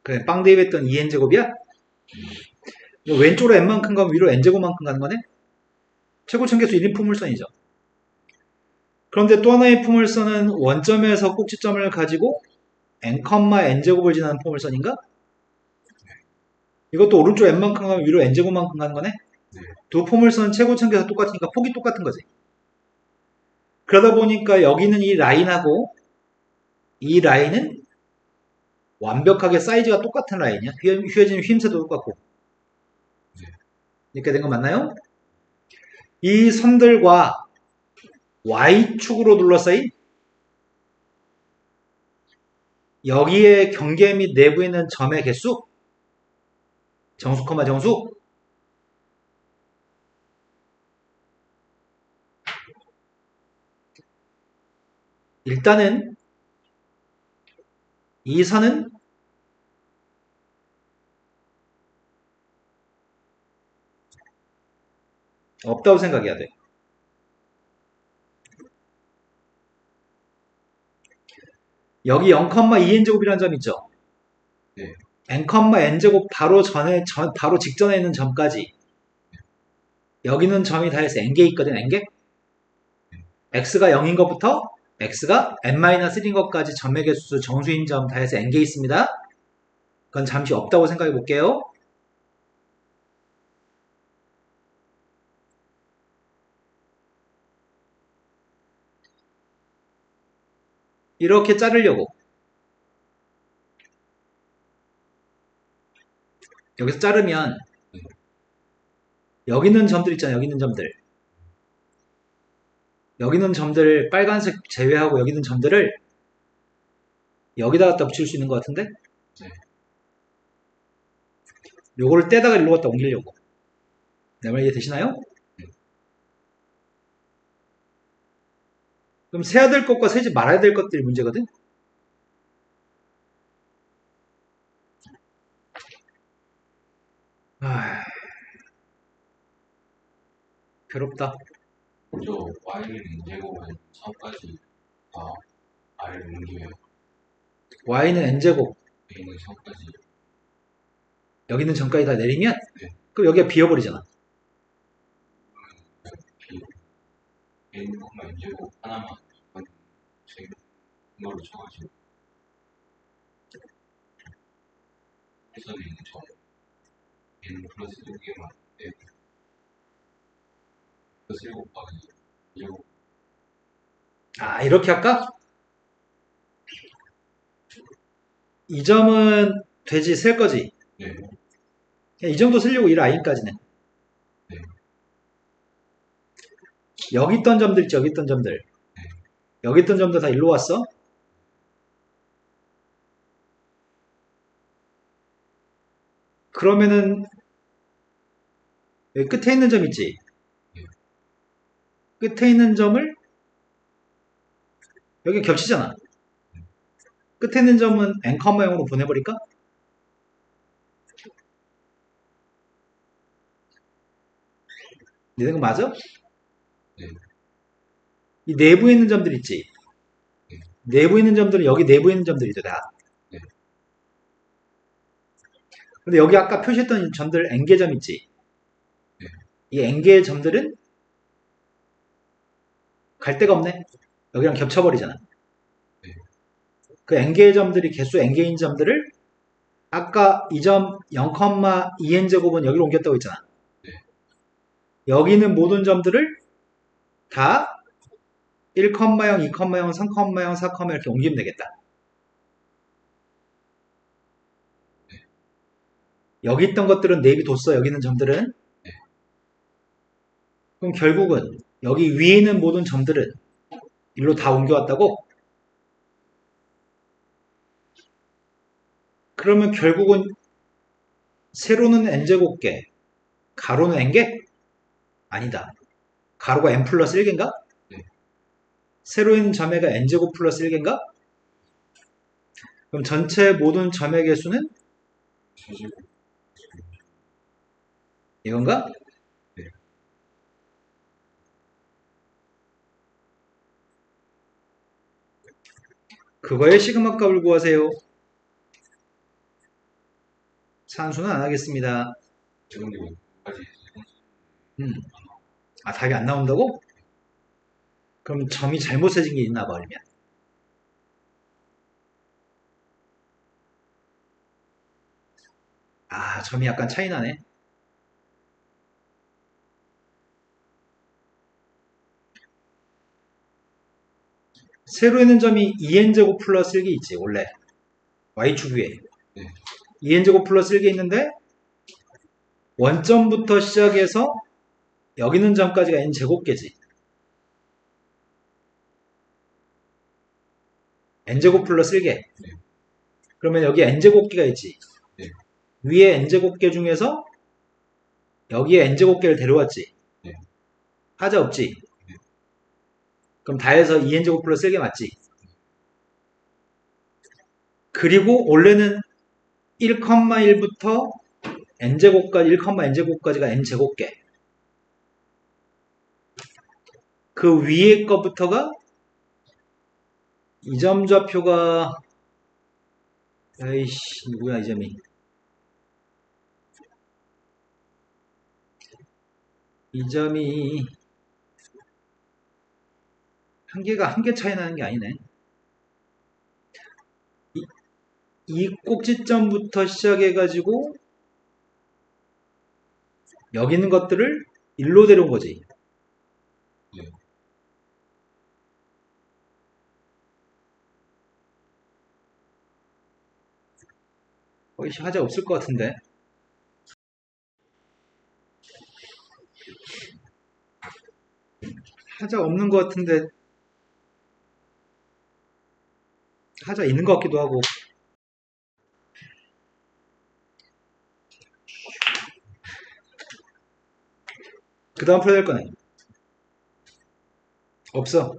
그래, 빵 대입했던 2n 제곱이야? 왼쪽으로 n만큼 가면 위로 n 제곱만큼 가는 거네? 최고층계수 1인 포물선이죠. 그런데 또 하나의 포물선은 원점에서 꼭지점을 가지고 n, n 제곱을 지나는 포물선인가? 이것도 오른쪽 n만큼 가면 위로 n 제곱만큼 가는 거네? 두 포물선 최고층계수 똑같으니까 폭이 똑같은 거지. 그러다 보니까 여기는 이 라인하고 이 라인은 완벽하게 사이즈가 똑같은 라인이야. 휘어지는 휘임새도 똑같고. 이렇게 된 거 맞나요? 이 선들과 Y축으로 둘러싸인 여기에 경계 및 내부에 있는 점의 개수 정수, 정수 일단은 이 선은 없다고 생각해야 돼. 여기 0,2n제곱이라는 점 있죠? 네. n,n제곱 바로 직전에 있는 점까지 여기는 점이 다 해서 n개 있거든, n개? x가 0인 것부터 x가 n-1인 것까지 점의 개수 정수인 점 다 해서 n개 있습니다. 그건 잠시 없다고 생각해 볼게요. 이렇게 자르려고 여기서 자르면 여기 있는 점들 있잖아요. 여기 있는 점들. 여기 있는 점들 빨간색 제외하고 여기 있는 점들을 여기다 갖다 붙일 수 있는 것 같은데? 요거를 떼다가 일로 갖다 옮기려고. 내 말 이해되시나요? 그럼 세야 될 것과 세지 말아야 될 것들이 문제거든? 아, 괴롭다. 먼저 y는 n제곱은 3까지 다 r을 옮기면 y는 n제곱, a는 3까지 여기 있는 점까지 다 내리면 네. 그럼 여기가 비어버리잖아. n, n제곱 하나만 이걸로 쳐가지고 해서 있는 점 n 플러스 1개만 플러스 1 곱하기 2제곱 아, 이렇게 할까? 이 점은 되지, 셀 거지. 네. 그냥 이 정도 쓰려고 이 라인까지는. 네. 여기 있던 점들 있죠, 여기 있던 점들. 여기 있던 점들 다 일로 왔어. 그러면은 여기 끝에 있는 점 있지? 끝에 있는 점을 여기 겹치잖아. 끝에 있는 점은 n, 0으로 보내버릴까? 네 생각 맞아? 네. 이 내부에 있는 점들 있지? 네. 내부에 있는 점들은 여기 내부에 있는 점들이죠, 다. 네. 근데 여기 아까 표시했던 점들 n개 점 있지? 네. 이 n개의 점들은 갈 데가 없네. 여기랑 겹쳐버리잖아. 네. 그 n개의 점들이 개수 n개인 점들을 아까 이 점 0,2n제곱은 여기로 옮겼다고 했잖아. 네. 여기 있는 모든 점들을 다 1,0, 2,0, 3,0, 4, 이렇게 옮기면 되겠다. 네. 여기 있던 것들은 내비뒀어. 여기 있는 점들은. 네. 그럼 결국은 여기 위에 있는 모든 점들은 일로 다 옮겨왔다고? 그러면 결국은 세로는 n제곱개, 가로는 n개? 아니다. 가로가 n 플러스 1개인가? 네. 세로 있는 점의가 n제곱 플러스 1개인가? 그럼 전체 모든 점의 개수는 제곱. 이건가? 네. 그거의 시그마 값을 구하세요. 산수는 안 하겠습니다. 제곱이 까지 아, 답이 안 나온다고? 그럼 점이 잘못 세진 게 있나 봐, 그러면. 아, 점이 약간 차이 나네. 세로 있는 점이 2n제곱 플러스 1개 있지, 원래. y축 위에. 네. 2n제곱 플러스 1개 있는데, 원점부터 시작해서 여기 있는 점까지가 n제곱계지. n제곱 플러스 1개. 그러면 여기 n제곱계가 있지. 네. 위에 n제곱계 중에서 여기에 n제곱계를 데려왔지. 네. 하자 없지. 그럼 다 해서 2n제곱 플러스 1개 맞지. 그리고 원래는 1,1부터 n제곱까지 1,n제곱까지가 n제곱계. 그 위에 거부터가 이 점 좌표가 에이씨 누구야 이 점이 이 점이 한 개가 한 개 차이 나는 게 아니네. 이 꼭지점부터 시작해가지고 여기 있는 것들을 일로 데려온 거지. 네. 거의 하자 없을 것 같은데. 하자 없는 것 같은데 하자 있는 것 같기도 하고. 그 다음 풀어야 될 거네. 없어.